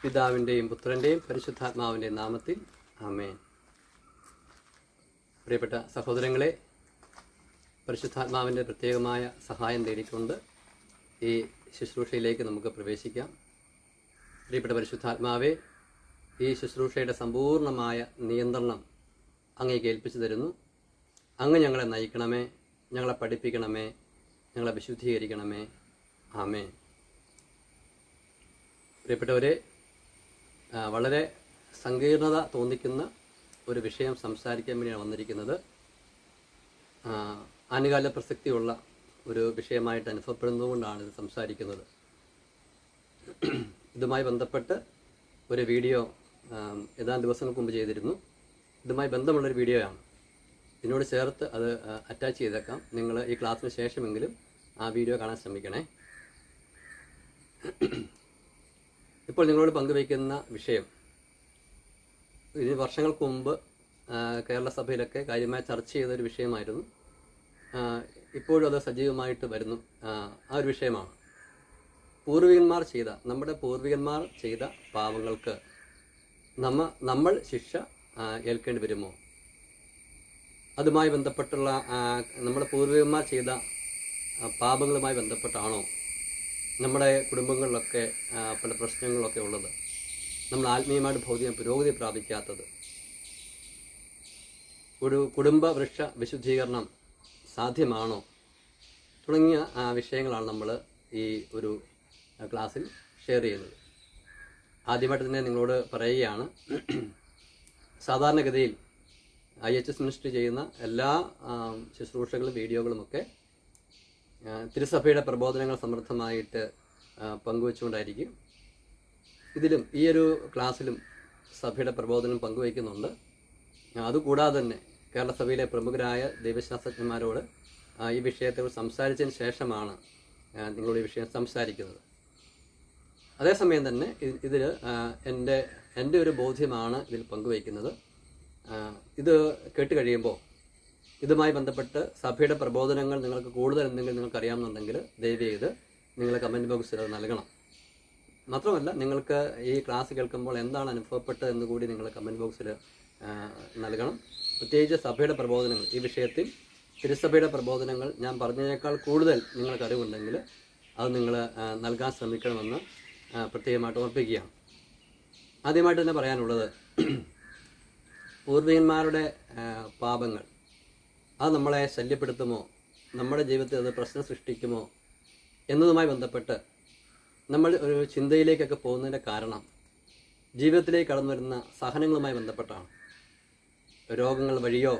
പിതാവിൻ്റെയും പുത്രൻ്റെയും പരിശുദ്ധാത്മാവിൻ്റെയും നാമത്തിൽ ആമേൻ. പ്രിയപ്പെട്ട സഹോദരങ്ങളെ, പരിശുദ്ധാത്മാവിൻ്റെ പ്രത്യേകമായ സഹായം തേടിക്കൊണ്ട് ഈ ശുശ്രൂഷയിലേക്ക് നമുക്ക് പ്രവേശിക്കാം. പ്രിയപ്പെട്ട പരിശുദ്ധാത്മാവെ, ഈ ശുശ്രൂഷയുടെ സമ്പൂർണ്ണമായ നിയന്ത്രണം അങ്ങേക്ക് ഏൽപ്പിച്ചു തരുന്നു. അങ്ങ് ഞങ്ങളെ നയിക്കണമേ, ഞങ്ങളെ പഠിപ്പിക്കണമേ, ഞങ്ങളെ വിശുദ്ധീകരിക്കണമേ. ആമേൻ. പ്രിയപ്പെട്ടവരെ, വളരെ സങ്കീർണത തോന്നിക്കുന്ന ഒരു വിഷയം സംസാരിക്കാൻ വേണ്ടിയാണ് വന്നിരിക്കുന്നത്. ആനുകാല പ്രസക്തിയുള്ള ഒരു വിഷയമായിട്ട് അനുഭവപ്പെടുന്നതുകൊണ്ടാണ് ഇത് സംസാരിക്കുന്നത്. ഇതുമായി ബന്ധപ്പെട്ട് ഒരു വീഡിയോ ഏതാനും ദിവസങ്ങൾക്ക് മുമ്പ് ചെയ്തിരുന്നു. ഇതുമായി ബന്ധമുള്ളൊരു വീഡിയോയാണ്. ഇതിനോട് ചേർത്ത് അത് അറ്റാച്ച് ചെയ്തേക്കാം. നിങ്ങൾ ഈ ക്ലാസ്സിന് ശേഷമെങ്കിലും ആ വീഡിയോ കാണാൻ ശ്രമിക്കണേ. ഇപ്പോൾ നിങ്ങളോട് പങ്കുവയ്ക്കുന്ന വിഷയം ഇതിന് വർഷങ്ങൾക്ക് മുമ്പ് കേരള സഭയിലൊക്കെ കാര്യമായി ചർച്ച ചെയ്തൊരു വിഷയമായിരുന്നു. ഇപ്പോഴും അത് സജീവമായിട്ട് വരുന്നു. ആ ഒരു വിഷയമാണ് നമ്മുടെ പൂർവികന്മാർ ചെയ്ത പാപങ്ങൾക്ക് നമ്മൾ ശിക്ഷ ഏൽക്കേണ്ടി വരുമോ? അതുമായി ബന്ധപ്പെട്ടുള്ള നമ്മുടെ പൂർവികന്മാർ ചെയ്ത പാപങ്ങളുമായി ബന്ധപ്പെട്ടാണോ നമ്മുടെ കുടുംബങ്ങളിലൊക്കെ പല പ്രശ്നങ്ങളൊക്കെ ഉള്ളത്? നമ്മൾ ആത്മീയമായിട്ട് ഭൗതിക പുരോഗതി പ്രാപിക്കാത്തത്? ഒരു കുടുംബ വൃക്ഷ വിശുദ്ധീകരണം സാധ്യമാണോ? തുടങ്ങിയ വിഷയങ്ങളാണ് നമ്മൾ ഈ ഒരു ക്ലാസ്സിൽ ഷെയർ ചെയ്യുന്നത്. ആദ്യമായിട്ട് തന്നെ നിങ്ങളോട് പറയുകയാണ്, സാധാരണഗതിയിൽ IHS മിനിസ്ട്രി ചെയ്യുന്ന എല്ലാ ശുശ്രൂഷകളും വീഡിയോകളുമൊക്കെ തിരുസഭയുടെ പ്രബോധനങ്ങൾ സമൃദ്ധമായിട്ട് പങ്കുവെച്ചുകൊണ്ടായിരിക്കും. ഇതിലും ഈ ഒരു ക്ലാസ്സിലും സഭയുടെ പ്രബോധനം പങ്കുവയ്ക്കുന്നുണ്ട്. അതുകൂടാതെ തന്നെ കേരള സഭയിലെ പ്രമുഖരായ ദൈവശാസ്ത്രജ്ഞന്മാരോട് ഈ വിഷയത്തെക്കുറിച്ച് സംസാരിച്ചതിന് ശേഷമാണ് നിങ്ങളോട് ഈ വിഷയം സംസാരിക്കുന്നത്. അതേസമയം തന്നെ ഇതിൽ എൻ്റെ ഒരു ബോധ്യമാണ് ഇതിൽ പങ്കുവയ്ക്കുന്നത്. ഇത് കേട്ട് കഴിയുമ്പോൾ ഇതുമായി ബന്ധപ്പെട്ട് സഭയുടെ പ്രബോധനങ്ങൾ നിങ്ങൾക്ക് കൂടുതൽ എന്തെങ്കിലും നിങ്ങൾക്ക് അറിയാമെന്നുണ്ടെങ്കിൽ ദയവ് ചെയ്ത് നിങ്ങൾ കമൻറ്റ് ബോക്സിൽ അത് നൽകണം. മാത്രമല്ല, നിങ്ങൾക്ക് ഈ ക്ലാസ് കേൾക്കുമ്പോൾ എന്താണ് അനുഭവപ്പെട്ടത് എന്ന് കൂടി നിങ്ങൾ കമൻറ്റ് ബോക്സിൽ നൽകണം. പ്രത്യേകിച്ച് സഭയുടെ പ്രബോധനങ്ങൾ, ഈ വിഷയത്തിൽ തിരുസഭയുടെ പ്രബോധനങ്ങൾ ഞാൻ പറഞ്ഞതിനേക്കാൾ കൂടുതൽ നിങ്ങൾക്ക് അറിവുണ്ടെങ്കിൽ അത് നിങ്ങൾ നൽകാൻ ശ്രമിക്കണമെന്ന് പ്രത്യേകമായിട്ട് ഓർപ്പിക്കുകയാണ്. ആദ്യമായിട്ട് തന്നെ പറയാനുള്ളത്, പൂർവികന്മാരുടെ പാപങ്ങൾ അത് നമ്മളെ ശല്യപ്പെടുത്തുമോ, നമ്മുടെ ജീവിതത്തിൽ അത് പ്രശ്നം സൃഷ്ടിക്കുമോ എന്നതുമായി ബന്ധപ്പെട്ട് നമ്മൾ ഒരു ചിന്തയിലേക്കൊക്കെ പോകുന്നതിൻ്റെ കാരണം ജീവിതത്തിലേക്ക് കടന്നു വരുന്ന സഹനങ്ങളുമായി ബന്ധപ്പെട്ടാണ്. രോഗങ്ങൾ വഴിയോ,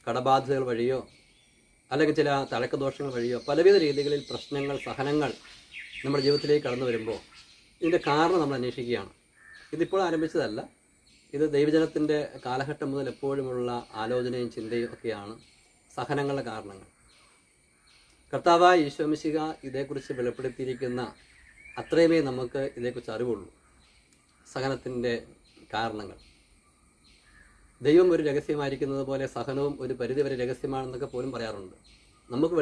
കടബാധ്യതകൾ വഴിയോ, അല്ലെങ്കിൽ ചില തഴക്കദോഷങ്ങൾ വഴിയോ പലവിധ രീതികളിൽ പ്രശ്നങ്ങൾ, സഹനങ്ങൾ നമ്മുടെ ജീവിതത്തിലേക്ക് കടന്നു വരുമ്പോൾ ഇതിൻ്റെ കാരണം നമ്മൾ അന്വേഷിക്കുകയാണ്. ഇതിപ്പോൾ ആരംഭിച്ചതല്ല. ഇത് ദൈവജനത്തിൻ്റെ കാലഘട്ടം മുതൽ എപ്പോഴുമുള്ള ആലോചനയും ചിന്തയും ഒക്കെയാണ് സഹനങ്ങളുടെ കാരണങ്ങൾ. കർത്താവായ ഈശോ മിശിഹ ഇതേക്കുറിച്ച് വെളിപ്പെടുത്തിയിരിക്കുന്ന അത്രയുമേ നമുക്ക് ഇതേക്കുറിച്ച് അറിവുള്ളൂ. സഹനത്തിൻ്റെ കാരണങ്ങൾ ദൈവം ഒരു രഹസ്യമായിരിക്കുന്നത് പോലെ സഹനവും ഒരു പരിധിവരെ രഹസ്യമാണെന്നൊക്കെ പോലും പറയാറുണ്ട്. നമുക്ക്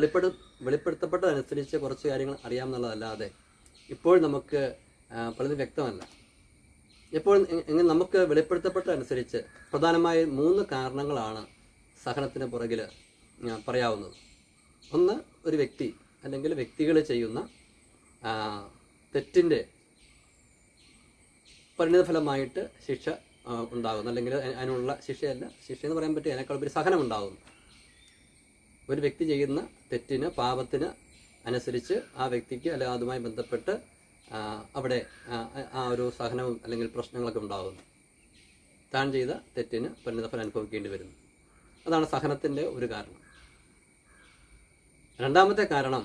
വെളിപ്പെടുത്തപ്പെട്ടതനുസരിച്ച് കുറച്ച് കാര്യങ്ങൾ അറിയാമെന്നുള്ളതല്ലാതെ ഇപ്പോൾ നമുക്ക് പലതും വ്യക്തമല്ല. ഇപ്പോൾ നമുക്ക് വെളിപ്പെടുത്തപ്പെട്ടതനുസരിച്ച് പ്രധാനമായ 3 കാരണങ്ങളാണ് സഹനത്തിന് പുറകിൽ പറയാവുന്നത്. ഒന്ന്, ഒരു വ്യക്തി അല്ലെങ്കിൽ വ്യക്തികൾ ചെയ്യുന്ന തെറ്റിൻ്റെ പരിണിതഫലമായിട്ട് ശിക്ഷ ഉണ്ടാകുന്നു, അല്ലെങ്കിൽ അതിനുള്ള ശിക്ഷയെന്ന് പറയാൻ പറ്റും, അതിനേക്കാൾ ഒരു സഹനം ഉണ്ടാകുന്നു. ഒരു വ്യക്തി ചെയ്യുന്ന തെറ്റിന്, പാപത്തിന് അനുസരിച്ച് ആ വ്യക്തിക്ക് അല്ലെങ്കിൽ അതുമായി ബന്ധപ്പെട്ട് അവിടെ ആ ഒരു സഹനവും അല്ലെങ്കിൽ പ്രശ്നങ്ങളൊക്കെ ഉണ്ടാകുന്നു. താൻ ചെയ്ത തെറ്റിന് പരിണിതഫലം അനുഭവിക്കേണ്ടി വരുന്നു. അതാണ് സഹനത്തിൻ്റെ ഒരു കാരണം. രണ്ടാമത്തെ കാരണം,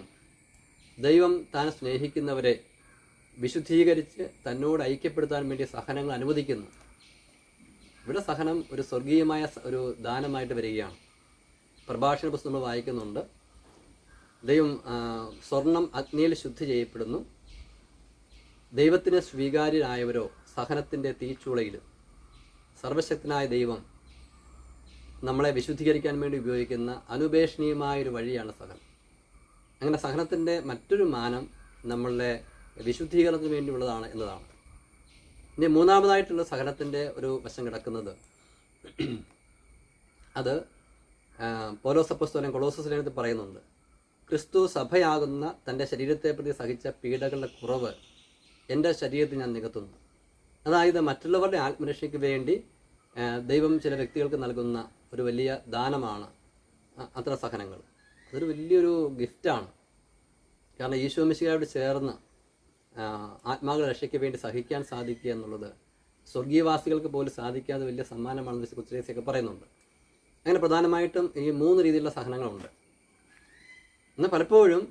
ദൈവം താൻ സ്നേഹിക്കുന്നവരെ വിശുദ്ധീകരിച്ച് തന്നോട് ഐക്യപ്പെടുത്താൻ വേണ്ടി സഹനങ്ങൾ അനുവദിക്കുന്നു. ഇവിടെ സഹനം ഒരു സ്വർഗീയമായ ഒരു ദാനമായിട്ട് വരികയാണ്. പ്രഭാഷണ പുസ്തകം നമ്മൾ വായിക്കുന്നുണ്ട്. ദൈവം സ്വർണം അഗ്നിയിൽ ശുദ്ധി ചെയ്യപ്പെടുന്നു. ദൈവത്തിന് സ്വീകാര്യരായവരോ സഹനത്തിൻ്റെ തീച്ചൂളയിലും. സർവശക്തനായ ദൈവം നമ്മളെ വിശുദ്ധീകരിക്കാൻ വേണ്ടി ഉപയോഗിക്കുന്ന അനുപേക്ഷണീയമായൊരു വഴിയാണ് സഹനം. അങ്ങനെ സഹനത്തിൻ്റെ മറ്റൊരു മാനം നമ്മളുടെ വിശുദ്ധീകരണത്തിന് വേണ്ടിയുള്ളതാണ് എന്നതാണ്. ഇനി മൂന്നാമതായിട്ടുള്ള സഹനത്തിൻ്റെ ഒരു വശം കിടക്കുന്നത് അത് പൗലോസ് അപ്പോസ്തലൻ കൊളോസ്യസ് ലേഖനത്തിൽ പറയുന്നുണ്ട്. ക്രിസ്തു സഭയാകുന്ന തൻ്റെ ശരീരത്തെ പ്രതി സഹിച്ച പീഡകളുടെ കുറവ് എൻ്റെ ശരീരത്തിൽ ഞാൻ നികത്തുന്നു. അതായത് മറ്റുള്ളവരുടെ ആത്മരക്ഷയ്ക്ക് വേണ്ടി ദൈവം ചില വ്യക്തികൾക്ക് നൽകുന്ന ഒരു വലിയ ദാനമാണ് അത്ര സഹനങ്ങൾ. അതൊരു വലിയൊരു ഗിഫ്റ്റാണ്. കാരണം ഈശോ മിശിഹായോട് ചേർന്ന് ആത്മാക്കളുടെ രക്ഷയ്ക്ക് വേണ്ടി സഹിക്കാൻ സാധിക്കുക എന്നുള്ളത് സ്വർഗീയവാസികൾക്ക് പോലും സാധിക്കാതെ വലിയ സമ്മാനമാണെന്ന് കുറിച്ചൊക്കെ പറയുന്നുണ്ട്. അങ്ങനെ പ്രധാനമായിട്ടും ഈ 3 രീതിയിലുള്ള സഹനങ്ങളുണ്ട്. എന്നാൽ പലപ്പോഴും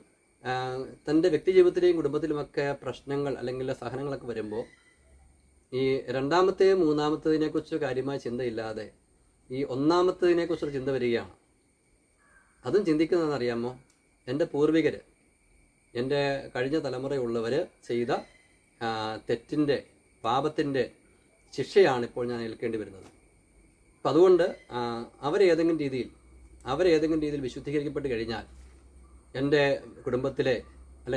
തൻ്റെ വ്യക്തി ജീവിതത്തിലെയും കുടുംബത്തിലുമൊക്കെ പ്രശ്നങ്ങൾ അല്ലെങ്കിൽ സഹനങ്ങളൊക്കെ വരുമ്പോൾ ഈ രണ്ടാമത്തെയും മൂന്നാമത്തേതിനെക്കുറിച്ച് കാര്യമായ ചിന്തയില്ലാതെ ഈ ഒന്നാമത്തേതിനെക്കുറിച്ചൊരു ചിന്ത വരികയാണ്. അതും ചിന്തിക്കുന്നതെന്നറിയാമോ? എൻ്റെ പൂർവികർ, എൻ്റെ കഴിഞ്ഞ തലമുറയുള്ളവർ ചെയ്ത തെറ്റിൻ്റെ പാപത്തിൻ്റെ ശിക്ഷയാണ് ഇപ്പോൾ ഞാൻ ഏൽക്കേണ്ടി വരുന്നത്. അപ്പം അതുകൊണ്ട് അവരേതെങ്കിലും രീതിയിൽ വിശുദ്ധീകരിക്കപ്പെട്ട് കഴിഞ്ഞാൽ എൻ്റെ കുടുംബത്തിലെ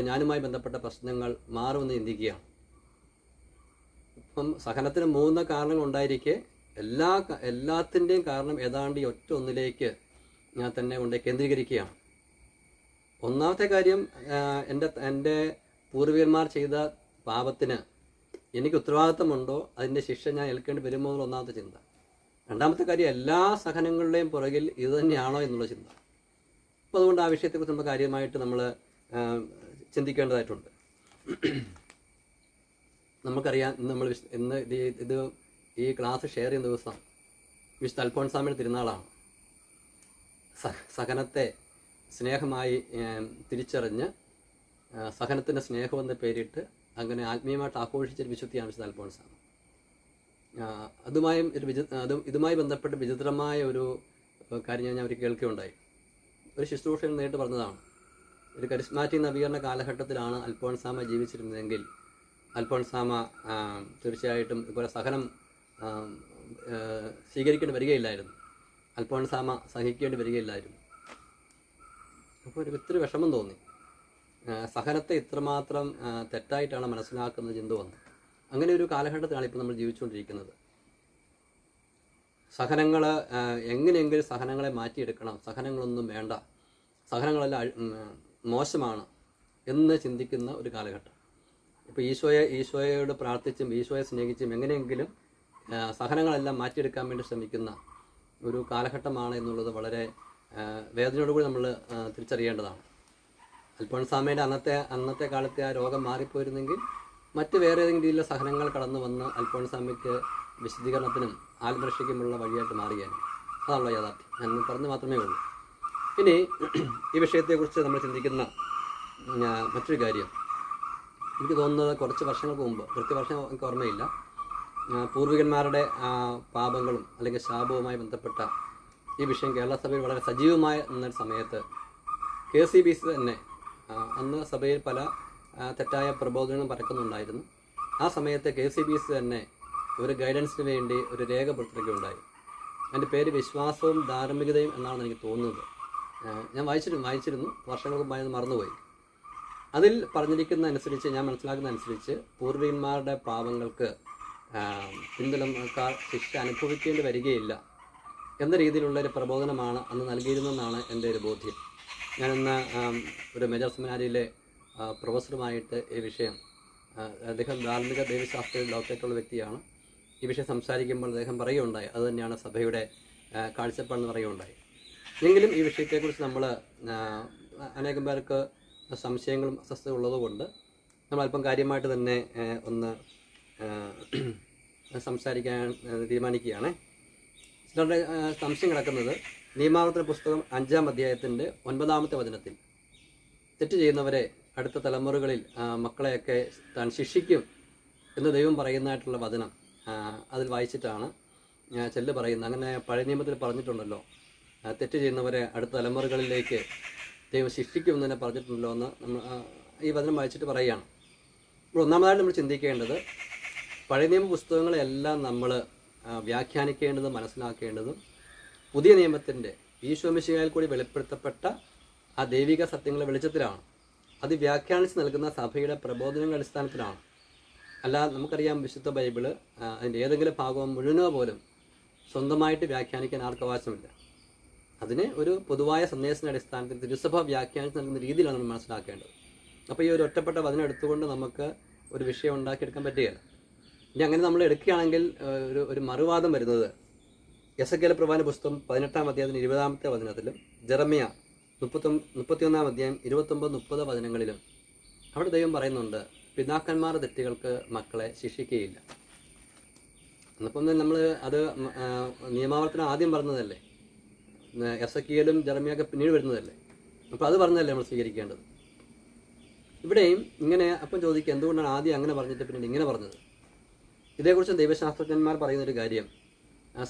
ഞാനുമായി ബന്ധപ്പെട്ട പ്രശ്നങ്ങൾ മാറുമെന്ന് ചിന്തിക്കുകയാണ്. ഇപ്പം സഹനത്തിന് 3 കാരണങ്ങൾ ഉണ്ടായിരിക്കെ എല്ലാത്തിൻ്റെയും കാരണം ഏതാണ്ട് ഈ ഒറ്റ ഒന്നിലേക്ക് ഞാൻ തന്നെ കൊണ്ട് കേന്ദ്രീകരിക്കുകയാണ്. ഒന്നാമത്തെ കാര്യം, എൻ്റെ പൂർവികന്മാർ ചെയ്ത പാപത്തിന് എനിക്ക് ഉത്തരവാദിത്തമുണ്ടോ, അതിൻ്റെ ശിക്ഷ ഞാൻ ഏൽക്കേണ്ടി വരുമോ എന്നുള്ള ഒന്നാമത്തെ ചിന്ത. രണ്ടാമത്തെ കാര്യം, എല്ലാ സഹനങ്ങളുടെയും പുറകിൽ ഇത് തന്നെയാണോ എന്നുള്ള ചിന്ത. അപ്പോൾ അതുകൊണ്ട് ആ വിഷയത്തെക്കുറിച്ച് നമ്മൾ കാര്യമായിട്ട് നമ്മൾ ചിന്തിക്കേണ്ടതായിട്ടുണ്ട്. നമുക്കറിയാം, ഇന്ന് ഈ ക്ലാസ് ഷെയർ ചെയ്യുന്ന ദിവസം വിശുദ്ധ അൽഫോൻസാമയുടെ തിരുനാളാണ്. സഹനത്തെ സ്നേഹമായി തിരിച്ചറിഞ്ഞ് സഹനത്തിൻ്റെ സ്നേഹമെന്ന് പേരിട്ട് അങ്ങനെ ആത്മീയമായിട്ട് ആഘോഷിച്ചൊരു വിശുദ്ധിയാണ് വിശുദ്ധ അൽഫോൻസാമ. ഇതുമായി ബന്ധപ്പെട്ട് വിചിത്രമായ ഒരു കാര്യം ഞാൻ ഒരിക്കൽ കേൾക്കുകയുണ്ടായി. ഒരു ശുശ്രൂഷയിൽ നേരിട്ട് പറഞ്ഞതാണ്. ഒരു കരിസ്മാറ്റിക് നവീകരണ കാലഘട്ടത്തിലാണ് അൽഫോൻസാമ ജീവിച്ചിരുന്നതെങ്കിൽ അൽഫോൻസാമ തീർച്ചയായിട്ടും ഇതുപോലെ സഹനം സ്വീകരിക്കേണ്ടി വരികയില്ലായിരുന്നു. അൽഫോൻസാമ സഹിക്കേണ്ടി വരികയില്ലായിരുന്നു. അപ്പോൾ ഒത്തിരി വിഷമം തോന്നി. സഹനത്തെ ഇത്രമാത്രം തെറ്റായിട്ടാണ് മനസ്സിലാക്കുന്ന ചിന്ത വന്നു. അങ്ങനെ ഒരു കാലഘട്ടത്തിലാണ് ഇപ്പോൾ നമ്മൾ ജീവിച്ചുകൊണ്ടിരിക്കുന്നത്. സഹനങ്ങൾ എങ്ങനെയെങ്കിലും സഹനങ്ങളെ മാറ്റിയെടുക്കണം, സഹനങ്ങളൊന്നും വേണ്ട, സഹനങ്ങളെല്ലാം മോശമാണ് എന്ന് ചിന്തിക്കുന്ന ഒരു കാലഘട്ടം. ഇപ്പോൾ ഈശോയോട് പ്രാർത്ഥിച്ചും ഈശോയെ സ്നേഹിച്ചും എങ്ങനെയെങ്കിലും സഹനങ്ങളെല്ലാം മാറ്റിയെടുക്കാൻ വേണ്ടി ശ്രമിക്കുന്ന ഒരു കാലഘട്ടമാണ് എന്നുള്ളത് വളരെ വേദനയോടുകൂടി നമ്മൾ തിരിച്ചറിയേണ്ടതാണ്. അൽഫോൻസാമയുടെ അന്നത്തെ കാലത്തെ ആ രോഗം മാറിപ്പോയിരുന്നെങ്കിൽ മറ്റ് വേറെ ഏതെങ്കിലും രീതിയിലുള്ള സഹനങ്ങൾ കടന്നു വന്ന് അൽഫോൻസാമയ്ക്ക് വിശദീകരണത്തിനും ആത്മരക്ഷയ്ക്കുമുള്ള വഴിയായിട്ട് മാറുകയാണ്. അതാണല്ലോ യാഥാർത്ഥ്യം. ഞാൻ പറഞ്ഞു മാത്രമേ ഉള്ളൂ. ഇനി ഈ വിഷയത്തെക്കുറിച്ച് നമ്മൾ ചിന്തിക്കുന്ന മറ്റൊരു കാര്യം, എനിക്ക് തോന്നുന്നത് കുറച്ച് വർഷങ്ങൾക്ക് മുമ്പ്, കൃത്യവർഷം എനിക്ക് ഓർമ്മയില്ല, പൂർവികന്മാരുടെ പാപങ്ങളും അല്ലെങ്കിൽ ശാപവുമായി ബന്ധപ്പെട്ട ഈ വിഷയം കേരള സഭയിൽ വളരെ സജീവമായ നിന്ന സമയത്ത് KCBC തന്നെ അന്ന് സഭയിൽ പല തെറ്റായ പ്രബോധനങ്ങളും പരക്കുന്നുണ്ടായിരുന്നു. ആ സമയത്ത് KCBC തന്നെ ഒരു ഗൈഡൻസിന് വേണ്ടി ഒരു രേഖ പുറത്തിറക്കുകയുണ്ടായി. അതിൻ്റെ പേര് വിശ്വാസവും ധാർമ്മികതയും എന്നാണ് എനിക്ക് തോന്നുന്നത്. ഞാൻ വായിച്ചിരുന്നു, വർഷങ്ങൾക്ക് മുമ്പായത് മറന്നുപോയി. അതിൽ പറഞ്ഞിരിക്കുന്ന അനുസരിച്ച്, ഞാൻ മനസ്സിലാക്കുന്ന അനുസരിച്ച്, പൂർവികന്മാരുടെ പാപങ്ങൾക്ക് പിന്തുണക്കാർ ശിക്ഷ അനുഭവിക്കേണ്ടി വരികയില്ല എന്ന രീതിയിലുള്ള ഒരു പ്രബോധനമാണ് അന്ന് നൽകിയിരുന്നെന്നാണ് എൻ്റെ ഒരു ബോധ്യം. ഞാനിന്ന് ഒരു മേജർ സെമിനാരിയിലെ പ്രൊഫസറുമായിട്ട് ഈ വിഷയം, അദ്ദേഹം ധാർമ്മിക ദൈവശാസ്ത്രത്തിൽ ഡോക്ടറേറ്റുള്ള വ്യക്തിയാണ്. ഈ വിഷയം സംസാരിക്കുമ്പോൾ അദ്ദേഹം പറയുകയുണ്ടായി, അതുതന്നെയാണ് സഭയുടെ കാഴ്ചപ്പാടെന്ന് പറയുകയുണ്ടായി. എങ്കിലും ഈ വിഷയത്തെക്കുറിച്ച് നമ്മൾ അനേകം പേർക്ക് സംശയങ്ങളും അസ്വസ്ഥത ഉള്ളതുകൊണ്ട് നമ്മൾ അല്പം കാര്യമായിട്ട് തന്നെ ഒന്ന് സംസാരിക്കാൻ തീരുമാനിക്കുകയാണ്. ചിലരുടെ സംശയം കിടക്കുന്നത് നിയമാവർത്തന പുസ്തകം 5-ാം അധ്യായത്തിൻ്റെ 9-ാമത്തെ വചനത്തിൽ തെറ്റ് ചെയ്യുന്നവരെ അടുത്ത തലമുറകളിൽ മക്കളെയൊക്കെ താൻ ശിക്ഷിക്കും എന്ന് ദൈവം പറയുന്നതായിട്ടുള്ള വചനം അതിൽ വായിച്ചിട്ടാണ് ചെല്ല് പറയുന്നത്. അങ്ങനെ പഴയ നിയമത്തിൽ പറഞ്ഞിട്ടുണ്ടല്ലോ, തെറ്റ് ചെയ്യുന്നവരെ അടുത്ത തലമുറകളിലേക്ക് ദൈവം ശിക്ഷിക്കുമെന്ന് തന്നെ പറഞ്ഞിട്ടുണ്ടല്ലോ എന്ന് നമ്മൾ ഈ വചനം വായിച്ചിട്ട് പറയുകയാണ്. അപ്പോൾ ഒന്നാമതായിട്ട് നമ്മൾ ചിന്തിക്കേണ്ടത്, പഴയ നിയമ പുസ്തകങ്ങളെല്ലാം നമ്മൾ വ്യാഖ്യാനിക്കേണ്ടതും മനസ്സിലാക്കേണ്ടതും പുതിയ നിയമത്തിൻ്റെ ഈശോ മിശിഹായിൽ കൂടി വെളിപ്പെടുത്തപ്പെട്ട ആ ദൈവിക സത്യങ്ങളുടെ വെളിച്ചത്തിലാണ്. അത് വ്യാഖ്യാനിച്ച് നൽകുന്ന സഭയുടെ പ്രബോധനങ്ങളുടെ അടിസ്ഥാനത്തിലാണ്. അല്ല, നമുക്കറിയാം വിശുദ്ധ ബൈബിള് അതിൻ്റെ ഏതെങ്കിലും ഭാഗമോ മുഴുവനോ പോലും സ്വന്തമായിട്ട് വ്യാഖ്യാനിക്കാൻ ആർക്കും അവകാശമില്ല. അതിന് ഒരു പൊതുവായ സന്ദേശത്തിൻ്റെ അടിസ്ഥാനത്തിൽ തിരുസഭ വ്യാഖ്യാനിച്ച് നൽകുന്ന രീതിയിലാണ് നമ്മൾ മനസ്സിലാക്കേണ്ടത്. അപ്പോൾ ഈ ഒരു ഒറ്റപ്പെട്ട വചനം എടുത്തുകൊണ്ട് നമുക്ക് ഒരു വിഷയം ഉണ്ടാക്കിയെടുക്കാൻ പറ്റുകയില്ല. ഇനി അങ്ങനെ നമ്മൾ എടുക്കുകയാണെങ്കിൽ ഒരു മറുവാദം വരുന്നത് എസെക്കിയേൽ പ്രവാചന പുസ്തകം 18-ാം അധ്യായത്തിന് 20-ാമത്തെ വചനത്തിലും ജെറമ്യ 31-ാം അധ്യായം 29-30 വചനങ്ങളിലും അവിടെ ദൈവം പറയുന്നുണ്ട്, പിതാക്കന്മാരുടെ തെറ്റുകൾക്ക് മക്കളെ ശിക്ഷിക്കുകയില്ല. എന്നപ്പം നമ്മൾ അത് നിയമാവർത്തനം ആദ്യം പറഞ്ഞതല്ലേ, എസെക്കിയേലും ജെറമ്യയൊക്കെ പിന്നീട് വരുന്നതല്ലേ. അപ്പോൾ അത് പറഞ്ഞതല്ലേ നമ്മൾ സ്വീകരിക്കേണ്ടത്. ഇവിടെയും ഇങ്ങനെ അപ്പം ചോദിക്കുക, എന്തുകൊണ്ടാണ് ആദ്യം അങ്ങനെ പറഞ്ഞിട്ട് പിന്നീട് ഇങ്ങനെ പറഞ്ഞത്? ഇതേക്കുറിച്ച് ദൈവശാസ്ത്രജ്ഞന്മാർ പറയുന്നൊരു കാര്യം,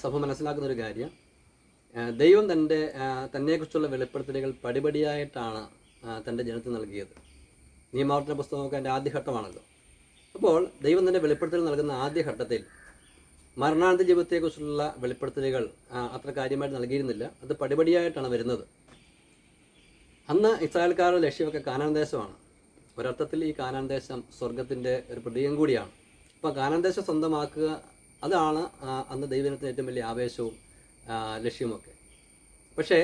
സഭ മനസ്സിലാക്കുന്നൊരു കാര്യം, ദൈവം തന്നെക്കുറിച്ചുള്ള വെളിപ്പെടുത്തലുകൾ പടിപടിയായിട്ടാണ് തൻ്റെ ജനത്തിന് നൽകിയത്. നിയമാവർത്തന പുസ്തകമൊക്കെ അതിൻ്റെ ആദ്യഘട്ടമാണല്ലോ. അപ്പോൾ ദൈവം തൻ്റെ വെളിപ്പെടുത്തൽ നൽകുന്ന ആദ്യഘട്ടത്തിൽ മരണാനന്തര ജീവിതത്തെക്കുറിച്ചുള്ള വെളിപ്പെടുത്തലുകൾ അത്ര കാര്യമായിട്ട് നൽകിയിരുന്നില്ല. അത് പടിപടിയായിട്ടാണ് വരുന്നത്. അന്ന് ഇസ്രായേൽക്കാരുടെ ലക്ഷ്യമൊക്കെ കാനാൻ ദേശമാണ്. ഒരർത്ഥത്തിൽ ഈ കാനാൻ ദേശം സ്വർഗത്തിൻ്റെ ഒരു പ്രതീകം കൂടിയാണ്. അപ്പോൾ കാനാൻ ദേശം സ്വന്തമാക്കുക, അതാണ് അന്ന് ദൈവജനത്തിന് ഏറ്റവും വലിയ ആവേശവും ലക്ഷ്യവുമൊക്കെ. പക്ഷേ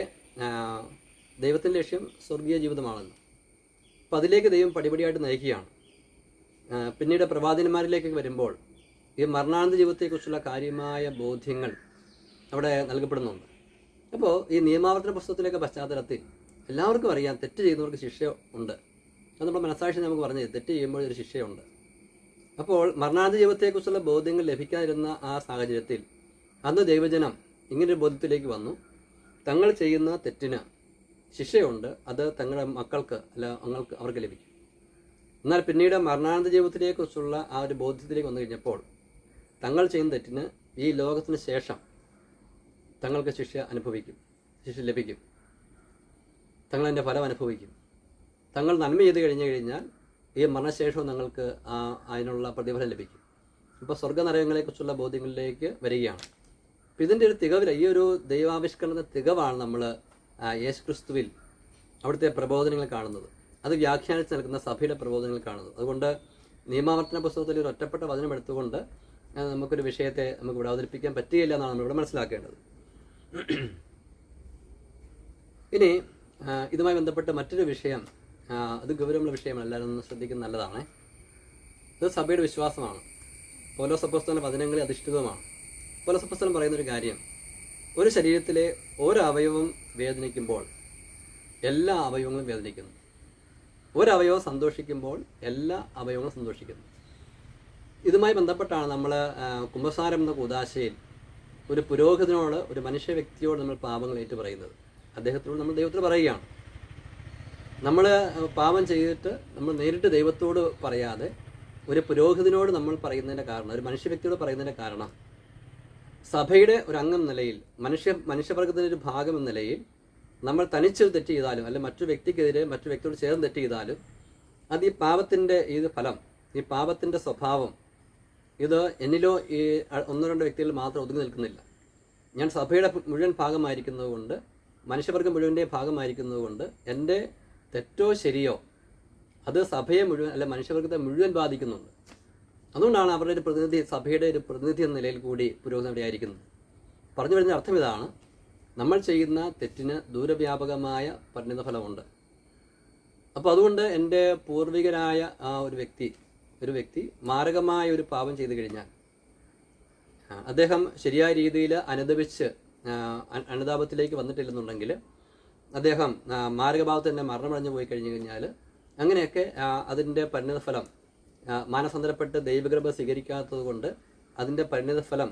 ദൈവത്തിൻ്റെ ലക്ഷ്യം സ്വർഗീയ ജീവിതമാണല്ലോ. അപ്പോൾ അതിലേക്ക് ദൈവം പടിപടിയായിട്ട് നയിക്കുകയാണ്. പിന്നീട് പ്രവാചകന്മാരിലേക്ക് വരുമ്പോൾ ഈ മരണാനന്തര ജീവിതത്തെക്കുറിച്ചുള്ള കാര്യമായ ബോധ്യങ്ങൾ അവിടെ നൽകപ്പെടുന്നുണ്ട്. അപ്പോൾ ഈ നിയമാവർത്തന പുസ്തകത്തിലേക്ക് പശ്ചാത്തലത്തിൽ എല്ലാവർക്കും അറിയാം, തെറ്റ് ചെയ്യുന്നവർക്ക് ശിക്ഷ ഉണ്ട്. അത് നമ്മുടെ മനസ്സാക്ഷി നമുക്ക് പറഞ്ഞത്, തെറ്റ് ചെയ്യുമ്പോൾ ഒരു ശിക്ഷയുണ്ട്. അപ്പോൾ മരണാനന്തര ജീവിതത്തെക്കുറിച്ചുള്ള ബോധ്യങ്ങൾ ലഭിക്കാതിരുന്ന ആ സാഹചര്യത്തിൽ അന്ന് ദൈവജനം ഇങ്ങനൊരു ബോധ്യത്തിലേക്ക് വന്നു, തങ്ങൾ ചെയ്യുന്ന തെറ്റിന് ശിക്ഷയുണ്ട്, അത് തങ്ങളുടെ മക്കൾക്ക് അവർക്ക് ലഭിക്കും. എന്നാൽ പിന്നീട് മരണാനന്തര ജീവിതത്തിനെക്കുറിച്ചുള്ള ആ ഒരു ബോധ്യത്തിലേക്ക് വന്നു കഴിഞ്ഞപ്പോൾ തങ്ങൾ ചെയ്യുന്ന തെറ്റിന് ഈ ലോകത്തിന് ശേഷം തങ്ങൾക്ക് ശിക്ഷ ലഭിക്കും, തങ്ങളതിൻ്റെ ഫലം അനുഭവിക്കും. തങ്ങൾ നന്മ ചെയ്ത് കഴിഞ്ഞാൽ ഈ മരണശേഷവും തങ്ങൾക്ക് അതിനുള്ള പ്രതിഫലം ലഭിക്കും. ഇപ്പോൾ സ്വർഗ്ഗനരകങ്ങളെക്കുറിച്ചുള്ള ബോധ്യങ്ങളിലേക്ക് വരികയാണ്. അപ്പം ഇതിൻ്റെ ഒരു തികവില്ല, ഈ ഒരു ദൈവാവിഷ്കരണത്തിൻ്റെ തികവാണ് നമ്മൾ യേശുക്രിസ്തുവിൽ അവിടുത്തെ പ്രബോധനങ്ങൾ കാണുന്നത്. അത് വ്യാഖ്യാനിച്ച് നൽകുന്ന സഭയുടെ പ്രബോധനങ്ങൾ കാണുന്നത്. അതുകൊണ്ട് നിയമാവർത്തന പുസ്തകത്തിൽ ഒരു ഒറ്റപ്പെട്ട വചനം എടുത്തുകൊണ്ട് നമുക്കൊരു വിഷയത്തെ നമുക്ക് ഇവിടെ അവതരിപ്പിക്കാൻ പറ്റുകയില്ല എന്നാണ് നമ്മളിവിടെ മനസ്സിലാക്കേണ്ടത്. ഇനി ഇതുമായി ബന്ധപ്പെട്ട് മറ്റൊരു വിഷയം, അത് ഗൗരവമുള്ള വിഷയമാണ്, എല്ലാവരും ഒന്ന് ശ്രദ്ധിക്കുന്നത് നല്ലതാണ്. ഇത് സഭയുടെ വിശ്വാസമാണ്. പൗലോസ് അപ്പോസ്തലന്റെ വചനങ്ങളിൽ അധിഷ്ഠിതമാണ്. പൗലോസ് അപ്പോസ്തലൻ പറയുന്നൊരു കാര്യം, ഒരു ശരീരത്തിലെ ഓരോ അവയവം വേദനിക്കുമ്പോൾ എല്ലാ അവയവങ്ങളും വേദനിക്കുന്നു. ഒരവയവം സന്തോഷിക്കുമ്പോൾ എല്ലാ അവയവങ്ങളും സന്തോഷിക്കുന്നു. ഇതുമായി ബന്ധപ്പെട്ടാണ് നമ്മൾ കുമ്പസാരം എന്ന കൂദാശയിൽ ഒരു പുരോഹിതനോട്, ഒരു മനുഷ്യ വ്യക്തിയോട് നമ്മൾ പാപങ്ങൾ ഏറ്റു പറയുന്നത്. അദ്ദേഹത്തോട് നമ്മൾ ദൈവത്തോട് പറയുകയാണ്. നമ്മൾ പാപം ചെയ്തിട്ട് നമ്മൾ നേരിട്ട് ദൈവത്തോട് പറയാതെ ഒരു പുരോഹിതനോട് നമ്മൾ പറയുന്നതിൻ്റെ കാരണം, ഒരു മനുഷ്യ വ്യക്തിയോട് പറയുന്നതിൻ്റെ കാരണം, സഭയുടെ ഒരു അംഗം നിലയിൽ, മനുഷ്യവർഗത്തിൻ്റെ ഒരു ഭാഗം എന്ന നിലയിൽ നമ്മൾ തനിച്ചൊരു തെറ്റ് ചെയ്താലും അല്ലെ മറ്റൊരു വ്യക്തിക്കെതിരെ മറ്റു വ്യക്തിയോട് ചേർന്ന് തെറ്റ് ചെയ്താലും അത് ഈ പാപത്തിൻ്റെ ഫലം, ഈ പാപത്തിൻ്റെ സ്വഭാവം, ഇത് എന്നിലോ ഈ 1-2 വ്യക്തികൾ മാത്രം ഒതുങ്ങി നിൽക്കുന്നില്ല. ഞാൻ സഭയുടെ മുഴുവൻ ഭാഗമായിരിക്കുന്നത് കൊണ്ട്, മനുഷ്യവർഗം മുഴുവൻ്റെ ഭാഗമായിരിക്കുന്നത് കൊണ്ട് എൻ്റെ തെറ്റോ ശരിയോ അത് സഭയെ മുഴുവൻ അല്ലെ മനുഷ്യവർഗത്തെ മുഴുവൻ ബാധിക്കുന്നുണ്ട്. അതുകൊണ്ടാണ് അവരുടെ ഒരു പ്രതിനിധി, സഭയുടെ ഒരു പ്രതിനിധി എന്ന നിലയിൽ കൂടി പുരോഹിതൻ അവിടെ ആയിരിക്കുന്നത്. പറഞ്ഞു വരുന്ന അർത്ഥം ഇതാണ്, നമ്മൾ ചെയ്യുന്ന തെറ്റിന് ദൂരവ്യാപകമായ പരിണിതഫലമുണ്ട്. അപ്പോൾ അതുകൊണ്ട് എൻ്റെ പൂർവികരായ ആ ഒരു വ്യക്തി മാരകമായ ഒരു പാപം ചെയ്തു കഴിഞ്ഞാൽ അദ്ദേഹം ശരിയായ രീതിയിൽ അനുതാപത്തിലേക്ക് വന്നിട്ടില്ലെന്നുണ്ടെങ്കിൽ, അദ്ദേഹം മാരകഭാവത്തിൽ തന്നെ മരണമടഞ്ഞു പോയി കഴിഞ്ഞു കഴിഞ്ഞാൽ, അങ്ങനെയൊക്കെ അതിൻ്റെ പരിണിതഫലം മാനസാന്തരപ്പെട്ട് ദൈവകൃപ സ്വീകരിക്കാത്തത് കൊണ്ട് അതിൻ്റെ പരിണിതഫലം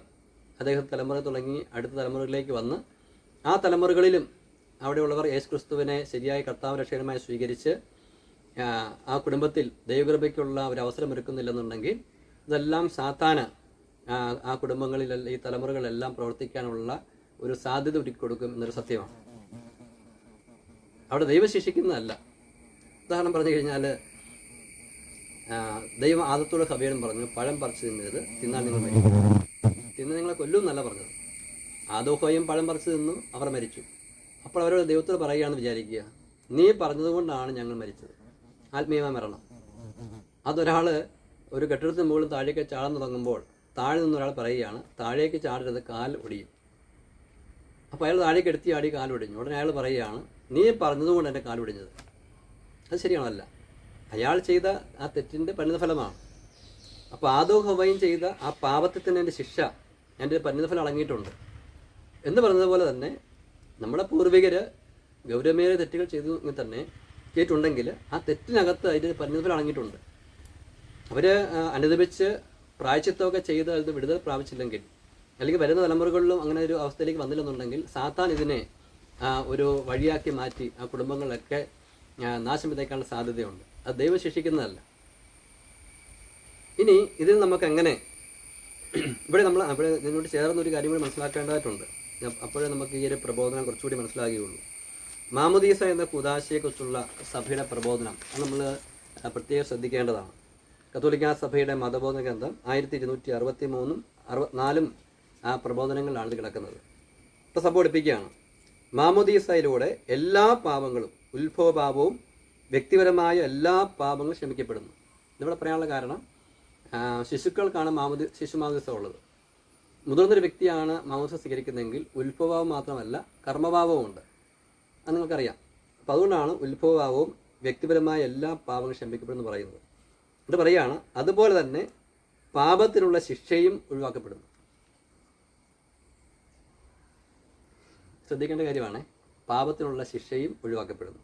അദ്ദേഹം തലമുറ തുടങ്ങി അടുത്ത തലമുറകളിലേക്ക് വന്ന് ആ തലമുറകളിലും അവിടെയുള്ളവർ യേശുക്രിസ്തുവിനെ ശരിയായ കർത്താവ് രക്ഷകനുമായി സ്വീകരിച്ച് ആ കുടുംബത്തിൽ ദൈവകൃപയ്ക്കുള്ള ഒരു അവസരം ഒരുക്കുന്നില്ലെന്നുണ്ടെങ്കിൽ ഇതെല്ലാം സാത്താന് ആ കുടുംബങ്ങളിൽ ഈ തലമുറകളെല്ലാം പ്രവർത്തിക്കാനുള്ള ഒരു സാധ്യത ഒരുക്കിക്കൊടുക്കും എന്നൊരു സത്യമാണ്. അവിടെ ദൈവം ശിക്ഷിക്കുന്നതല്ല. ഉദാഹരണം പറഞ്ഞു കഴിഞ്ഞാൽ, ദൈവം ആദത്തോട് ഹവ്വയോടും പറഞ്ഞു, പഴം പറിച്ചു തിന്നത് തിന്നാൽ നിങ്ങൾ മരിക്കും, തിന്ന് നിങ്ങളെ കൊല്ലും എന്നല്ല പറഞ്ഞത്. ആദവും പഴം പറിച്ചു തിന്നു, അവർ മരിച്ചു. അപ്പോൾ അവരോട് ദൈവത്തോട് പറയുകയാണെന്ന് വിചാരിക്കുക, നീ പറഞ്ഞതുകൊണ്ടാണ് ഞങ്ങൾ മരിച്ചത്. ആത്മീയമായ മരണം. അതൊരാൾ ഒരു കെട്ടിടത്തിന് മുകളിൽ താഴേക്ക് ചാടാൻ തുടങ്ങുമ്പോൾ താഴെ നിന്ന് ഒരാൾ പറയുകയാണ്, താഴേക്ക് ചാടരുത്, കാൽ ഒടിയും. അപ്പോൾ അയാൾ താഴേക്ക് എടുത്തി ചാടി കാൽ ഒടിഞ്ഞു. ഉടനെ അയാൾ പറയുകയാണ്, നീ പറഞ്ഞതുകൊണ്ട് എൻ്റെ കാൽ ഒടിഞ്ഞത്. അത് ശരിയാണല്ല. അയാൾ ചെയ്ത ആ തെറ്റിൻ്റെ പരിണിതഫലമാണ്. അപ്പോൾ ആദവും ഹവ്വയും ചെയ്ത ആ പാപത്തിന് എൻ്റെ ശിക്ഷ, എൻ്റെ പരിണിതഫലം അടങ്ങിയിട്ടുണ്ട് എന്ന് പറഞ്ഞതുപോലെ തന്നെ നമ്മുടെ പൂർവികർ ഗൗരവമേറിയ തെറ്റുകൾ ചെയ്തിട്ടുണ്ടെങ്കിൽ ആ തെറ്റിനകത്ത് അതിൻ്റെ പരിണിതഫലം അടങ്ങിയിട്ടുണ്ട്. അവർ അനുദപിച്ച് പ്രായശ്ചിത്തമൊക്കെ ചെയ്ത് അത് വിടുതൽ പ്രാപിച്ചില്ലെങ്കിൽ, അല്ലെങ്കിൽ വരുന്ന തലമുറകളിലും അങ്ങനെ ഒരു അവസ്ഥയിലേക്ക് വന്നില്ലെന്നുണ്ടെങ്കിൽ സാത്താൻ ഇതിനെ ഒരു വഴിയാക്കി മാറ്റി ആ കുടുംബങ്ങളിലൊക്കെ നാശം വിതയ്ക്കാനുള്ള സാധ്യതയുണ്ട്. അത് ദൈവം ശിക്ഷിക്കുന്നതല്ല. ഇനി ഇതിൽ നമുക്ക് എങ്ങനെ ഇവിടെ ഇതിനോട് ചേർന്നൊരു കാര്യം കൂടി മനസ്സിലാക്കേണ്ടതായിട്ടുണ്ട്. അപ്പോഴേ നമുക്ക് ഈ ഒരു പ്രബോധനം കുറച്ചുകൂടി മനസ്സിലാകുകയുള്ളൂ. മാമോദീസ എന്ന കുദാശയെക്കുറിച്ചുള്ള സഭയുടെ പ്രബോധനം അത് നമ്മൾ പ്രത്യേകം ശ്രദ്ധിക്കേണ്ടതാണ്. കത്തോലിക്കാ സഭയുടെ മതബോധന ഗ്രന്ഥം 1263 64 ആ പ്രബോധനങ്ങളിലാണ് ഇത് കിടക്കുന്നത്. ഇപ്പോൾ സഭ പഠിപ്പിക്കുകയാണ്, മാമോദീസയിലൂടെ എല്ലാ പാപങ്ങളും, ഉത്ഭവപാപവും വ്യക്തിപരമായ എല്ലാ പാപങ്ങളും ക്ഷമിക്കപ്പെടുന്നു. ഇതിവിടെ പറയാനുള്ള കാരണം, ശിശുക്കൾക്കാണ് ശിശു മാമോദീസ ഉള്ളത്. മുതിർന്നൊരു വ്യക്തിയാണ് മാമോദീസ സ്വീകരിക്കുന്നതെങ്കിൽ ഉത്ഭവഭാവം മാത്രമല്ല കർമ്മഭാവവും ഉണ്ട്. അത് നിങ്ങൾക്കറിയാം. അപ്പോൾ അതുകൊണ്ടാണ് ഉത്ഭവഭാവവും വ്യക്തിപരമായ എല്ലാ പാപങ്ങളും ക്ഷമിക്കപ്പെടുമെന്ന് പറയുന്നത്. എന്നിട്ട് പറയുകയാണ്, അതുപോലെ തന്നെ പാപത്തിനുള്ള ശിക്ഷയും ഒഴിവാക്കപ്പെടുന്നു. ശ്രദ്ധിക്കേണ്ട കാര്യമാണ്, പാപത്തിനുള്ള ശിക്ഷയും ഒഴിവാക്കപ്പെടുന്നു.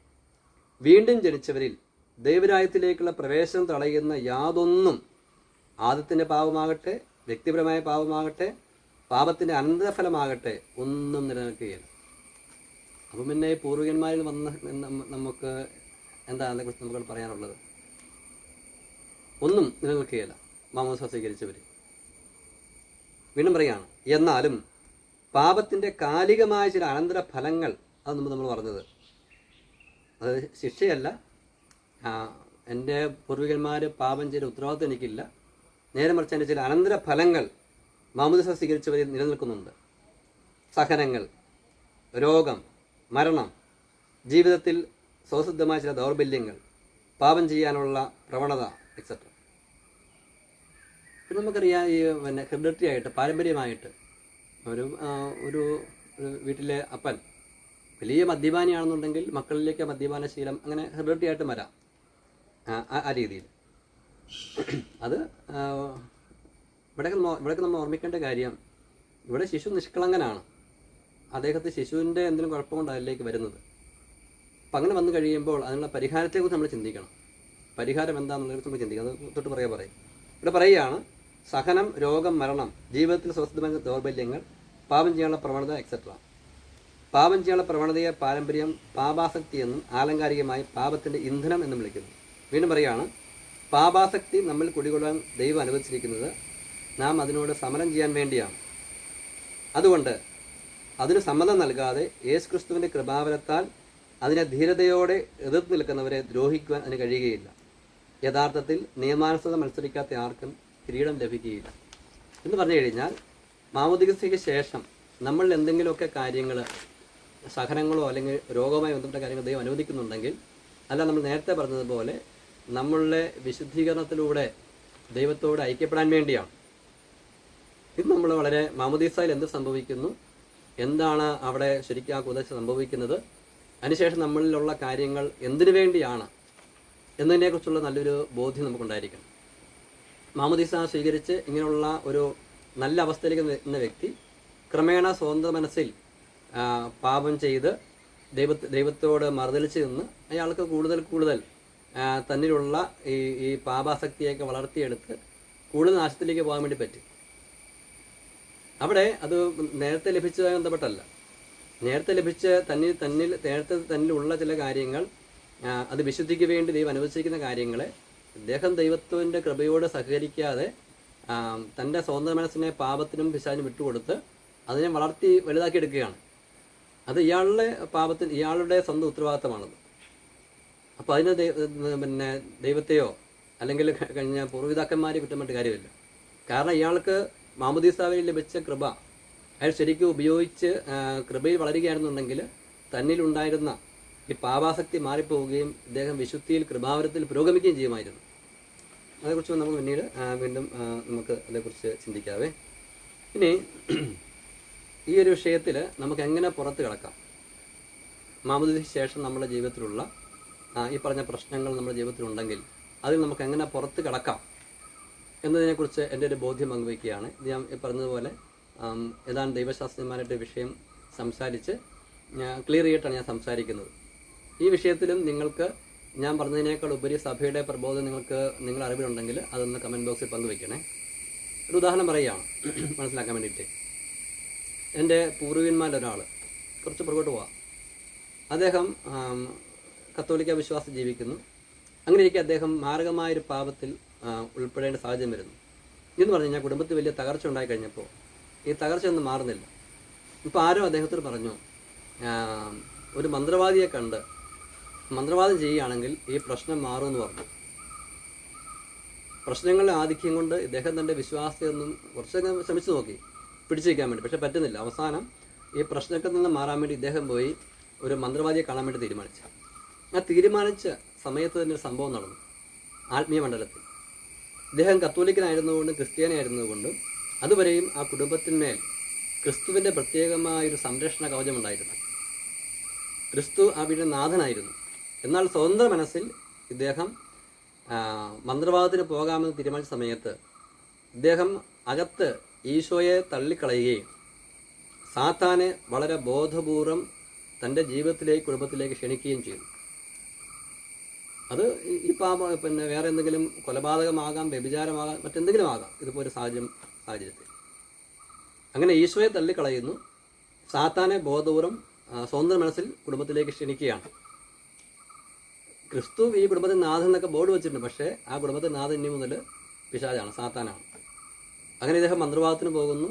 വീണ്ടും ജനിച്ചവരിൽ ദൈവരാജ്യത്തിലേക്കുള്ള പ്രവേശനം തടയുന്ന യാതൊന്നും, ആദ്യത്തിൻ്റെ പാപമാകട്ടെ, വ്യക്തിപരമായ പാപമാകട്ടെ, പാപത്തിൻ്റെ അനന്തരഫലമാകട്ടെ, ഒന്നും നിലനിൽക്കുകയില്ല. അപ്പം പിന്നെ പൂർവികന്മാരിൽ വന്ന് നമുക്ക് എന്താ അതിനെക്കുറിച്ച് നമുക്ക് പറയാനുള്ളത്? ഒന്നും നിലനിൽക്കുകയില്ല മാമോദീസ സ്വീകരിച്ചവർ. വീണ്ടും പറയുകയാണ്, എന്നാലും പാപത്തിൻ്റെ കാലികമായ ചില അനന്തര ഫലങ്ങൾ, അത് നമ്മൾ പറഞ്ഞത്, അത് ശിക്ഷയല്ല. എൻ്റെ പൂർവികന്മാർ പാപം ചെയ്ത ഉത്തരവാദിത്വം എനിക്കില്ല. നേരെ മറിച്ച് അതിൻ്റെ ചില അനന്തര ഫലങ്ങൾ മാമോദീസ സ്വീകരിച്ചവരിൽ നിലനിൽക്കുന്നുണ്ട്. സഹനങ്ങൾ, രോഗം, മരണം, ജീവിതത്തിൽ സ്വസിദ്ധമായ ചില ദൗർബല്യങ്ങൾ, പാപം ചെയ്യാനുള്ള പ്രവണത എക്സെട്ര. പിന്നെ നമുക്കറിയാം, ഈ ഹെറിഡിറ്ററി ആയിട്ട്, പാരമ്പര്യമായിട്ട് ഒരു വീട്ടിലെ അപ്പൻ വലിയ മദ്യപാനിയാണെന്നുണ്ടെങ്കിൽ മക്കളിലേക്ക് മദ്യപാന ശീലം അങ്ങനെ ഹെറിഡിറ്ററി ആയിട്ട് വരാം. ആ രീതിയിൽ അത് ഇവിടെയൊക്കെ നമ്മൾ ഓർമ്മിക്കേണ്ട കാര്യം, ഇവിടെ ശിശു നിഷ്കളങ്കനാണ്. ശിശുവിൻ്റെ എന്തെങ്കിലും കുഴപ്പമുണ്ട് അതിലേക്ക് വരുന്നത്. അപ്പം അങ്ങനെ വന്നു കഴിയുമ്പോൾ അതിനുള്ള പരിഹാരത്തെക്കുറിച്ച് നമ്മൾ ചിന്തിക്കണം. പരിഹാരം എന്താണെന്നുള്ളതിനെ നമ്മൾ ചിന്തിക്കണം. അത് തൊട്ട് പറയും. ഇവിടെ പറയുകയാണ്, സഹനം, രോഗം, മരണം, ജീവിതത്തിൽ സ്വസ്ഥമായ ദൗർബല്യങ്ങൾ, പാപം ചെയ്യാനുള്ള പ്രവണത എക്സെട്ര. പാപം ചെയ്യാനുള്ള പ്രവണതയെ പാരമ്പര്യം, പാപാസക്തി എന്നും ആലങ്കാരികമായി പാപത്തിൻ്റെ ഇന്ധനം എന്നും വിളിക്കുന്നു. വീണ്ടും പറയുകയാണ്, പാപാസക്തി നമ്മിൽ കുടികൊള്ളാൻ ദൈവം അനുവദിച്ചിരിക്കുന്നത് നാം അതിനോട് സമരം ചെയ്യാൻ വേണ്ടിയാണ്. അതുകൊണ്ട് അതിന് സമ്മതം നൽകാതെ യേശുക്രിസ്തുവിൻ്റെ കൃപാവരത്താൽ അതിനെ ധീരതയോടെ എതിർത്ത് നിൽക്കുന്നവരെ ദ്രോഹിക്കുവാൻ അതിന് കഴിയുകയില്ല. യഥാർത്ഥത്തിൽ നിയമാനുസൃത മത്സരിക്കാത്ത ആർക്കും കിരീടം ലഭിക്കുകയില്ല എന്ന് പറഞ്ഞു കഴിഞ്ഞാൽ, മാമോദീസയ്ക്ക് ശേഷം നമ്മൾ എന്തെങ്കിലുമൊക്കെ കാര്യങ്ങൾ, സഹനങ്ങളോ അല്ലെങ്കിൽ രോഗവുമായി ബന്ധപ്പെട്ട കാര്യങ്ങൾ ദൈവം അനുവദിക്കുന്നുണ്ടെങ്കിൽ, അല്ല നമ്മൾ നേരത്തെ പറഞ്ഞതുപോലെ നമ്മളുടെ വിശുദ്ധീകരണത്തിലൂടെ ദൈവത്തോട് ഐക്യപ്പെടാൻ വേണ്ടിയാണ്. ഇത് നമ്മൾ വളരെ മാമോദീസയിൽ എന്ത് സംഭവിക്കുന്നു, എന്താണ് അവിടെ ശരിക്കും ആ കുദാശ സംഭവിക്കുന്നത്, അതിനുശേഷം നമ്മളിലുള്ള കാര്യങ്ങൾ എന്തിനു വേണ്ടിയാണ് എന്നതിനെക്കുറിച്ചുള്ള നല്ലൊരു ബോധ്യം നമുക്കുണ്ടായിരിക്കണം. മാമോദീസ സ്വീകരിച്ച് ഇങ്ങനെയുള്ള ഒരു നല്ല അവസ്ഥയിലേക്ക് എന്ന വ്യക്തി ക്രമേണ സ്വന്തം മനസ്സിൽ പാപം ചെയ്ത് ദൈവത്തോട് മറുതലിച്ച് നിന്ന് അയാൾക്ക് കൂടുതൽ തന്നിലുള്ള ഈ പാപാസക്തിയൊക്കെ വളർത്തിയെടുത്ത് കൂടുതൽ നാശത്തിലേക്ക് പോകാൻ വേണ്ടി പറ്റും. അവിടെ അത് നേരത്തെ ലഭിച്ചതുമായി ബന്ധപ്പെട്ടല്ല. നേരത്തെ ലഭിച്ച തന്നിലുള്ള ചില കാര്യങ്ങൾ, അത് വിശുദ്ധിക്ക് വേണ്ടി ദൈവം അനുവദിച്ചിരിക്കുന്ന കാര്യങ്ങളെ അദ്ദേഹം ദൈവത്തിൻ്റെ കൃപയോട് സഹകരിക്കാതെ തൻ്റെ സ്വന്തം മനസ്സിനെ പാപത്തിനും പിശാചിനും വിട്ടുകൊടുത്ത് അതിനെ വളർത്തി വലുതാക്കിയെടുക്കുകയാണ്. അത് ഇയാളുടെ സ്വന്തം ഉത്തരവാദിത്തമാണത്. അപ്പോൾ അതിന് ദൈവത്തെയോ അല്ലെങ്കിൽ കഴിഞ്ഞ പൂർവ്വപിതാക്കന്മാരെ കുറ്റം പറഞ്ഞിട്ട് കാര്യമില്ല. കാരണം ഇയാൾക്ക് മാമോദീസാവിൽ ലഭിച്ച കൃപ അയാൾ ശരിക്കും ഉപയോഗിച്ച് കൃപയിൽ വളരുകയാണെന്നുണ്ടെങ്കിൽ തന്നിലുണ്ടായിരുന്ന ഈ പാപാസക്തി മാറിപ്പോവുകയും ഇദ്ദേഹം വിശുദ്ധിയിൽ കൃപാവരത്തിൽ പുരോഗമിക്കുകയും ചെയ്യുമായിരുന്നു. അതേക്കുറിച്ച് നമുക്ക് പിന്നീട് വീണ്ടും നമുക്ക് അതേക്കുറിച്ച് ചിന്തിക്കാവേ. ഇനി ഈ ഒരു വിഷയത്തിൽ നമുക്ക് എങ്ങനെ പുറത്ത് കിടക്കാം, മാമോദീസയ്ക്ക് ശേഷം നമ്മുടെ ജീവിതത്തിലുള്ള ഈ പറഞ്ഞ പ്രശ്നങ്ങൾ നമ്മുടെ ജീവിതത്തിലുണ്ടെങ്കിൽ അതിൽ നമുക്ക് എങ്ങനെ പുറത്ത് കിടക്കാം എന്നതിനെക്കുറിച്ച് എൻ്റെ ഒരു ബോധ്യം പങ്കുവയ്ക്കുകയാണ്. ഇത് ഞാൻ പറഞ്ഞതുപോലെ ഏതാണ്ട് ദൈവശാസ്ത്രജ്ഞന്മാരുടെ വിഷയം സംസാരിച്ച് ക്ലിയർ ചെയ്തിട്ടാണ് ഞാൻ സംസാരിക്കുന്നത്. ഈ വിഷയത്തിലും നിങ്ങൾക്ക് ഞാൻ പറഞ്ഞതിനേക്കാൾ ഉപരി സഭയുടെ പ്രബോധനം നിങ്ങളുടെ അറിവിലുണ്ടെങ്കിൽ അതൊന്ന് കമൻറ്റ് ബോക്സിൽ പങ്കുവയ്ക്കണേ. ഒരു ഉദാഹരണം പറയുകയാണ് മനസ്സിലാക്കാൻ വേണ്ടിയിട്ട്. എൻ്റെ പൂർവികന്മാരിലൊരാൾ കുറച്ച് പുറകോട്ട് പോവാം. അദ്ദേഹം കത്തോലിക്ക വിശ്വാസം ജീവിക്കുന്നു. അങ്ങനെയൊക്കെ അദ്ദേഹം മാരകമായൊരു പാപത്തിൽ ഉൾപ്പെടേണ്ട സാഹചര്യം വരുന്നു. എന്ന് പറഞ്ഞു കഴിഞ്ഞാൽ കുടുംബത്തിൽ വലിയ തകർച്ച ഉണ്ടായി കഴിഞ്ഞപ്പോൾ ഈ തകർച്ച ഒന്നും മാറുന്നില്ല. ഇപ്പോൾ ആരോ അദ്ദേഹത്തോട് പറഞ്ഞു, ഒരു മന്ത്രവാദിയെ കണ്ട് മന്ത്രവാദം ചെയ്യുകയാണെങ്കിൽ ഈ പ്രശ്നം മാറുമെന്ന് പറഞ്ഞു. പ്രശ്നങ്ങളുടെ ആധിക്യം കൊണ്ട് ഇദ്ദേഹം തൻ്റെ വിശ്വാസത്തെയൊന്നും കുറച്ചൊക്കെ ശ്രമിച്ചു നോക്കി പിടിച്ചു വയ്ക്കാൻ വേണ്ടി, പക്ഷെ പറ്റുന്നില്ല. അവസാനം ഈ പ്രശ്നത്തിൽ നിന്ന് മാറാൻ വേണ്ടി ഇദ്ദേഹം പോയി ഒരു മന്ത്രവാദിയെ കാണാൻ വേണ്ടി തീരുമാനിച്ചു. ആ തീരുമാനിച്ച സമയത്ത് തന്നെ ഒരു സംഭവം നടന്നു ആത്മീയ മണ്ഡലത്തിൽ. ഇദ്ദേഹം കത്തോലിക്കനായിരുന്നുകൊണ്ടും ക്രിസ്ത്യാനിയായിരുന്നതുകൊണ്ടും അതുവരെയും ആ കുടുംബത്തിന്മേൽ ക്രിസ്തുവിൻ്റെ പ്രത്യേകമായൊരു സംരക്ഷണ കവചമുണ്ടായിരുന്നു. ക്രിസ്തു ആ വീടിൻ്റെ നാഥനായിരുന്നു. എന്നാൽ സ്വന്തം മനസ്സിൽ ഇദ്ദേഹം മന്ത്രവാദത്തിന് പോകാമെന്ന് തീരുമാനിച്ച സമയത്ത് ഇദ്ദേഹം അകത്ത് ഈശോയെ തള്ളിക്കളയുകയും സാത്താനെ വളരെ ബോധപൂർവം തൻ്റെ ജീവിതത്തിലേക്ക് കുടുംബത്തിലേക്ക് ക്ഷണിക്കുകയും ചെയ്തു. അത് ഈ പിന്നെ വേറെ എന്തെങ്കിലും കൊലപാതകമാകാം, വ്യഭിചാരമാകാം, മറ്റെന്തെങ്കിലും ആകാം. ഇതുപോലെ ഒരു സാഹചര്യത്തിൽ അങ്ങനെ ഈശോയെ തള്ളിക്കളയുന്നു, സാത്താനെ ബോധപൂർവം സ്വന്തം മനസ്സിൽ കുടുംബത്തിലേക്ക് ക്ഷണിക്കുകയാണ്. ക്രിസ്തു ഈ കുടുംബത്തിന് നാഥൻ എന്നൊക്കെ ബോർഡ് വെച്ചിട്ടുണ്ട്, പക്ഷേ ആ കുടുംബത്തിന് നാഥൻ ഇനി മുതൽ പിശാചാണ്, സാത്താനാണ്. അങ്ങനെ ഇദ്ദേഹം മന്ത്രവാദത്തിന് പോകുന്നു.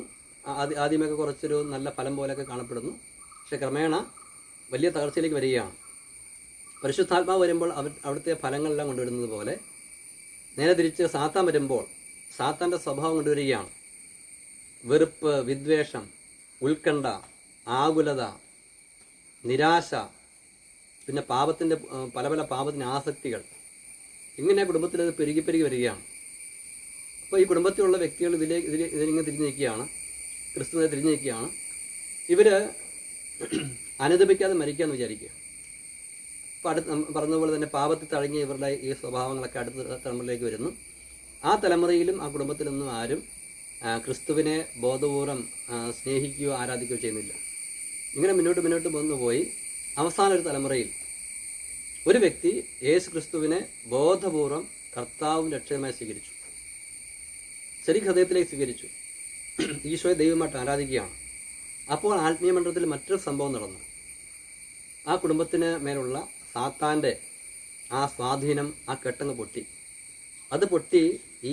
ആദ്യമൊക്കെ കുറച്ചൊരു നല്ല ഫലം പോലെയൊക്കെ കാണപ്പെടുന്നു. പക്ഷെ ക്രമേണ വലിയ തകർച്ചയിലേക്ക് വരികയാണ്. പരിശുദ്ധാത്മാവ് വരുമ്പോൾ അവിടുത്തെ ഫലങ്ങളെല്ലാം കൊണ്ടുവരുന്നത് പോലെ നേരെ തിരിച്ച് സാത്താൻ വരുമ്പോൾ സാത്താൻ്റെ സ്വഭാവം കൊണ്ടുവരികയാണ്. വെറുപ്പ്, വിദ്വേഷം, ഉത്കണ്ഠ, ആകുലത, നിരാശ, പിന്നെ പാപത്തിൻ്റെ പല പാപത്തിൻ്റെ ആസക്തികൾ, ഇങ്ങനെ കുടുംബത്തിൽ അത് പെരുകി വരികയാണ്. അപ്പോൾ ഈ കുടുംബത്തിലുള്ള വ്യക്തികൾ ഇതിലിങ്ങനെ തിരിഞ്ഞു നിൽക്കുകയാണ്, ക്രിസ്തുവിനെ തിരിഞ്ഞു നിൽക്കുകയാണ്. ഇവർ അനുദപിക്കാതെ മരിക്കാമെന്ന് വിചാരിക്കുക. അപ്പോൾ പറഞ്ഞതുപോലെ തന്നെ പാപത്തിൽ തഴങ്ങിയ ഇവരുടെ ഈ സ്വഭാവങ്ങളൊക്കെ അടുത്ത തലമുറയിലേക്ക് വരുന്നു. ആ തലമുറയിലും ആ കുടുംബത്തിലൊന്നും ആരും ക്രിസ്തുവിനെ ബോധപൂർവം സ്നേഹിക്കുകയോ ആരാധിക്കുകയോ ചെയ്യുന്നില്ല. ഇങ്ങനെ മുന്നോട്ട് പോയി അവസാന ഒരു തലമുറയിൽ ഒരു വ്യക്തി യേശു ക്രിസ്തുവിനെ ബോധപൂർവം കർത്താവും രക്ഷകമായി സ്വീകരിച്ചു, ശരി ഹൃദയത്തിലേക്ക് സ്വീകരിച്ചു, ഈശോയെ ദൈവമായിട്ട് ആരാധിക്കുകയാണ്. അപ്പോൾ ആത്മീയ മണ്ഡലത്തിൽ മറ്റൊരു സംഭവം നടന്നു. ആ കുടുംബത്തിന് മേലുള്ള സാത്താൻ്റെ ആ സ്വാധീനം, ആ കെട്ടങ്ങ് പൊട്ടി. അത് പൊട്ടി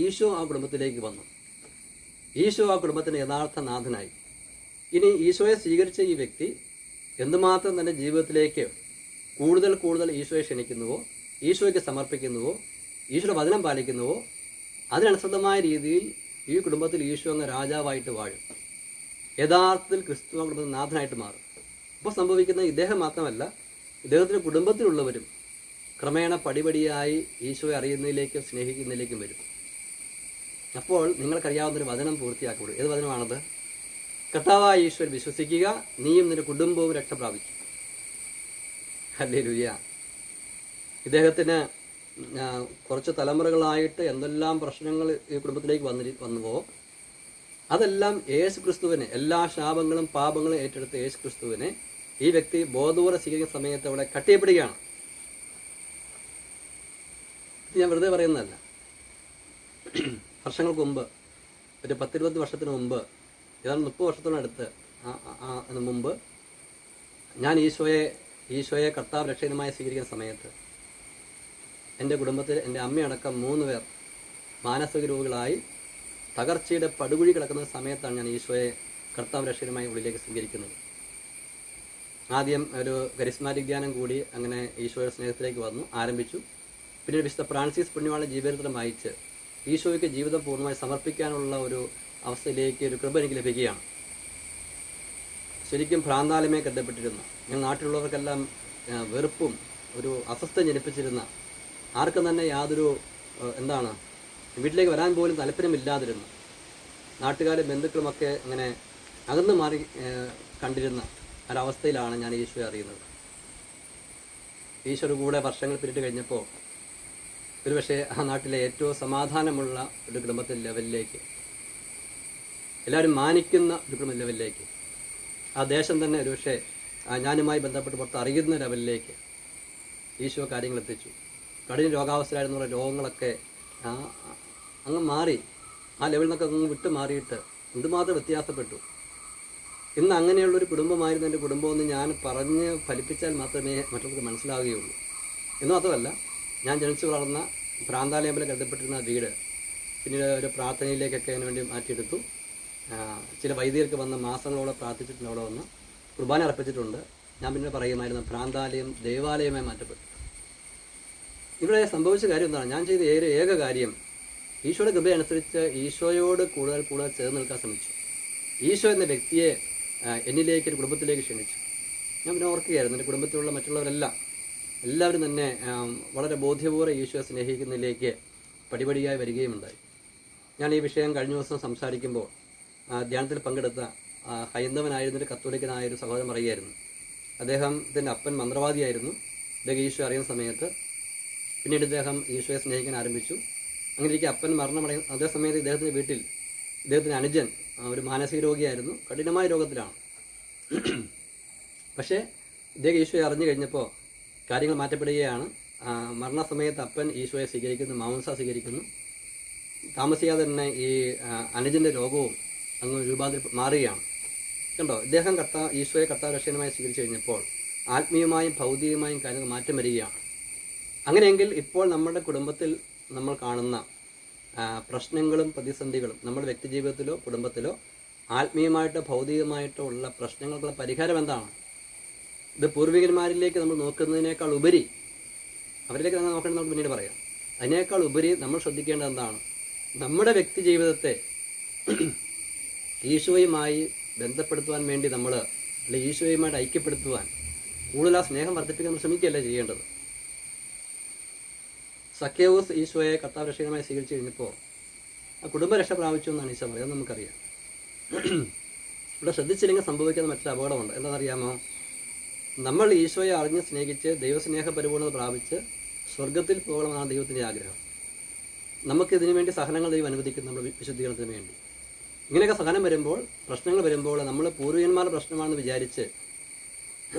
ഈശോ ആ കുടുംബത്തിലേക്ക് വന്നു. ഈശോ ആ കുടുംബത്തിൻ്റെ യഥാർത്ഥ നാഥനായി. ഇനി ഈശോയെ സ്വീകരിച്ച ഈ വ്യക്തി എന്തുമാത്രം തൻ്റെ ജീവിതത്തിലേക്ക് കൂടുതൽ ഈശോയെ ക്ഷണിക്കുന്നുവോ, ഈശോയ്ക്ക് സമർപ്പിക്കുന്നുവോ, ഈശോയുടെ വചനം പാലിക്കുന്നുവോ, അതിനനുസൃതമായ രീതിയിൽ ഈ കുടുംബത്തിൽ ഈശോ അങ്ങ് രാജാവായിട്ട് വാഴും. യഥാർത്ഥത്തിൽ ക്രിസ്തു ആ കുടുംബത്തിൽ നാഥനായിട്ട് മാറും. അപ്പോൾ സംഭവിക്കുന്നത് ഇദ്ദേഹം മാത്രമല്ല, ഇദ്ദേഹത്തിൻ്റെ കുടുംബത്തിലുള്ളവരും ക്രമേണ പടിപടിയായി ഈശോയെ അറിയുന്നതിലേക്കും സ്നേഹിക്കുന്നതിലേക്കും വരും. അപ്പോൾ നിങ്ങൾക്കറിയാവുന്നൊരു വചനം പൂർത്തിയാക്കപ്പെടും. ഏത് വചനമാണത്? കർത്താവായ ഈശോയിൽ വിശ്വസിക്കുക, നീയും നിന്റെ കുടുംബവും രക്ഷ പ്രാപിക്കും. ഹല്ലേലൂയ. ഇദ്ദേഹത്തിന് കുറച്ച് തലമുറകളായിട്ട് എന്തെല്ലാം പ്രശ്നങ്ങൾ ഈ കുടുംബത്തിലേക്ക് വന്നുവോ അതെല്ലാം യേശു ക്രിസ്തുവിനെ, എല്ലാ ശാപങ്ങളും പാപങ്ങളും ഏറ്റെടുത്ത യേശു ക്രിസ്തുവിനെ ഈ വ്യക്തി ബോധപൂർവ്വം സ്വീകരിക്കുന്ന സമയത്ത് അവിടെ കട്ടിയപ്പെടുകയാണ്. ഇത് ഞാൻ വെറുതെ പറയുന്നതല്ല. വർഷങ്ങൾക്ക് മുമ്പ്, ഒരു 10-20 വർഷത്തിന് മുമ്പ്, ഏതാണ്ട് 30 വർഷത്തിനടുത്ത് മുമ്പ് ഞാൻ ഈശോയെ കർത്താവ് രക്ഷകനുമായി സ്വീകരിക്കുന്ന സമയത്ത് എൻ്റെ കുടുംബത്തിൽ എൻ്റെ അമ്മയടക്കം 3 പേർ മാനസിക രോഗികളായി തകർച്ചയുടെ പടുകുഴി കിടക്കുന്ന സമയത്താണ് ഞാൻ ഈശോയെ കർത്താവ് രക്ഷകനുമായി ഉള്ളിലേക്ക് സ്വീകരിക്കുന്നത്. ആദ്യം ഒരു കരിസ്മാറ്റിക് ധ്യാനം കൂടി അങ്ങനെ ഈശോയുടെ സ്നേഹത്തിലേക്ക് ആരംഭിച്ചു. പിന്നെ വിശുദ്ധ ഫ്രാൻസിസ് പുണ്യവാള ജീവചരിത്രം വായിച്ച് ഈശോയ്ക്ക് ജീവിതം പൂർണ്ണമായി സമർപ്പിക്കാനുള്ള ഒരു അവസ്ഥയിലേക്ക് ഒരു കൃപ എനിക്ക് ലഭിക്കുകയാണ്. ശരിക്കും ഭ്രാന്താലമേ കരുതപ്പെട്ടിരുന്ന, ഞങ്ങൾ നാട്ടിലുള്ളവർക്കെല്ലാം വെറുപ്പും ഒരു അസ്വസ്ഥ ജനിപ്പിച്ചിരുന്ന, ആർക്കും തന്നെ യാതൊരു വീട്ടിലേക്ക് വരാൻ പോലും താല്പര്യമില്ലാതിരുന്നു. നാട്ടുകാരും ബന്ധുക്കളുമൊക്കെ അങ്ങനെ അകന്നു മാറി കണ്ടിരുന്ന ഒരവസ്ഥയിലാണ് ഞാൻ ഈശോയെ അറിയുന്നത്. ഈശോയുടെ കൂടെ വർഷങ്ങൾ പിന്നിട്ട് കഴിഞ്ഞപ്പോൾ ഒരുപക്ഷെ ആ നാട്ടിലെ ഏറ്റവും സമാധാനമുള്ള ഒരു കുടുംബത്തിൻ്റെ ലെവലിലേക്ക്, എല്ലാവരും മാനിക്കുന്ന ഒരു കുടുംബ ലെവലിലേക്ക്, ആ ദേശം തന്നെ ഒരുപക്ഷെ ഞാനുമായി ബന്ധപ്പെട്ട് പുറത്ത് അറിയുന്ന ലെവലിലേക്ക് ഈശോ കാര്യങ്ങൾ എത്തിച്ചു. കഠിന രോഗാവസ്ഥയിലായിരുന്നുള്ള രോഗങ്ങളൊക്കെ അങ്ങ് മാറി, ആ ലെവലിൽ നിന്നൊക്കെ അങ്ങ് വിട്ടു മാറിയിട്ട് എന്തുമാത്രം വ്യത്യാസപ്പെട്ടു. ഇന്ന് അങ്ങനെയുള്ളൊരു കുടുംബമായിരുന്നു എൻ്റെ കുടുംബമെന്ന് ഞാൻ പറഞ്ഞ് ഫലിപ്പിച്ചാൽ മാത്രമേ മറ്റുള്ളവർക്ക് മനസ്സിലാവുകയുള്ളൂ. എന്ന് മാത്രമല്ല, ഞാൻ ജനിച്ചു വളർന്ന ഭ്രാന്താലയം പോലെ കരുതപ്പെട്ടിരുന്ന വീട് പിന്നീട് ഒരു പ്രാർത്ഥനയിലേക്കൊക്കെ അതിന് വേണ്ടി മാറ്റിയെടുത്തു. ചില വൈദികർക്ക് വന്ന് മാസങ്ങളോളം പ്രാർത്ഥിച്ചിട്ടുണ്ട്, അവിടെ വന്ന് കുർബാന അർപ്പിച്ചിട്ടുണ്ട്. ഞാൻ പിന്നെ പറയുമായിരുന്നു ഭ്രാന്താലയം ദേവാലയമായി മാറ്റപ്പെട്ടു. ഇവിടെ സംഭവിച്ച കാര്യം എന്താണ്? ഞാൻ ചെയ്ത ഏക കാര്യം ഈശോയുടെ കൃപയനുസരിച്ച് ഈശോയോട് കൂടുതൽ ചേർന്ന് നിൽക്കാൻ ശ്രമിച്ചു. ഈശോ എന്ന വ്യക്തിയെ എന്നിലേക്ക്, ഒരു കുടുംബത്തിലേക്ക് ക്ഷണിച്ചു. ഞാൻ പിന്നെ ഓർക്കുകയായിരുന്നു, എൻ്റെ കുടുംബത്തിലുള്ള എല്ലാവരും തന്നെ വളരെ ബോധ്യപൂർവ്വം ഈശോയെ സ്നേഹിക്കുന്നതിലേക്ക് പടിപടിയായി വരികയുമുണ്ടായി. ഞാൻ ഈ വിഷയം കഴിഞ്ഞ ദിവസം സംസാരിക്കുമ്പോൾ ധ്യാനത്തിൽ പങ്കെടുത്ത ഹൈന്ദവനായിരുന്നൊരു കത്തോലിക്കനായൊരു സഹോദരൻ പറയുകയായിരുന്നു, അദ്ദേഹത്തിൻ്റെ അപ്പൻ മന്ത്രവാദിയായിരുന്നു. ഇദ്ദേഹം ഈശോ അറിയുന്ന സമയത്ത് പിന്നീട് ഇദ്ദേഹം ഈശോയെ സ്നേഹിക്കാൻ ആരംഭിച്ചു. അങ്ങനെ ഇരിക്കെ അപ്പൻ മരണമടയുന്ന അതേ സമയത്ത് ഇദ്ദേഹത്തിൻ്റെ വീട്ടിൽ ഇദ്ദേഹത്തിൻ്റെ അനുജൻ ഒരു മാനസിക രോഗിയായിരുന്നു, കഠിനമായ രോഗത്തിലാണ്. പക്ഷേ ഇദ്ദേഹം ഈശോയെ അറിഞ്ഞു കഴിഞ്ഞപ്പോൾ കാര്യങ്ങൾ മാറ്റപ്പെടുകയാണ്. മരണസമയത്ത് അപ്പൻ ഈശോയെ സ്വീകരിക്കുന്നു, മാംസ സ്വീകരിക്കുന്നു. താമസിയാതെ തന്നെ ഈ അനുജൻ്റെ രോഗവും അങ്ങ് മാറുകയാണ്. കണ്ടോ, ഇദ്ദേഹം ഈശോയെ കർത്താവ് രക്ഷകനുമായി സ്വീകരിച്ചു കഴിഞ്ഞപ്പോൾ ആത്മീയമായും ഭൗതികമായും കാര്യങ്ങൾ മാറ്റം വരികയാണ്. അങ്ങനെയെങ്കിൽ ഇപ്പോൾ നമ്മുടെ കുടുംബത്തിൽ നമ്മൾ കാണുന്ന പ്രശ്നങ്ങളും പ്രതിസന്ധികളും നമ്മുടെ വ്യക്തിജീവിതത്തിലോ കുടുംബത്തിലോ ആത്മീയമായിട്ടോ ഭൗതികമായിട്ടോ ഉള്ള പ്രശ്നങ്ങൾക്കുള്ള പരിഹാരം എന്താണ്? ഇത് പൂർവികന്മാരിലേക്ക് നമ്മൾ നോക്കുന്നതിനേക്കാൾ ഉപരി, അവരിലേക്ക് നമ്മൾ നോക്കേണ്ടത് നമുക്ക് പിന്നീട് പറയാം. അതിനേക്കാൾ ഉപരി നമ്മൾ ശ്രദ്ധിക്കേണ്ടത് എന്താണ്? നമ്മുടെ വ്യക്തി ജീവിതത്തെ ഈശോയുമായി ബന്ധപ്പെടുത്തുവാൻ വേണ്ടി അല്ലെങ്കിൽ ഈശോയുമായിട്ട് ഐക്യപ്പെടുത്തുവാൻ കൂടുതൽ ആ സ്നേഹം വർദ്ധിപ്പിക്കാൻ ശ്രമിക്കുകയല്ല ചെയ്യേണ്ടത്. സക്കേവൂസ് ഈശോയെ കർത്താവ് രക്ഷകനുമായി സ്വീകരിച്ചു കഴിഞ്ഞപ്പോൾ ആ കുടുംബ രക്ഷ പ്രാപിച്ചു എന്നാണ് ഈശോ പറയുന്നത്. നമുക്കറിയാം. ഇവിടെ ശ്രദ്ധിച്ചില്ലെങ്കിൽ സംഭവിക്കുന്ന മറ്റൊരു അപകടമുണ്ട്. എന്താണെന്നറിയാമോ? നമ്മൾ ഈശോയെ അറിഞ്ഞ് സ്നേഹിച്ച് ദൈവസ്നേഹ പരിപൂർണത പ്രാപിച്ച് സ്വർഗത്തിൽ പോകണമെന്നാണ് ദൈവത്തിൻ്റെ ആഗ്രഹം. നമുക്കിതിനു വേണ്ടി സഹനങ്ങൾ ദൈവം അനുവദിക്കുന്നു, നമ്മുടെ വിശുദ്ധീകരണത്തിന് വേണ്ടി. ഇങ്ങനെയൊക്കെ സഹനം വരുമ്പോൾ, പ്രശ്നങ്ങൾ വരുമ്പോൾ നമ്മൾ പൂർവികന്മാരുടെ പ്രശ്നമാണെന്ന് വിചാരിച്ച്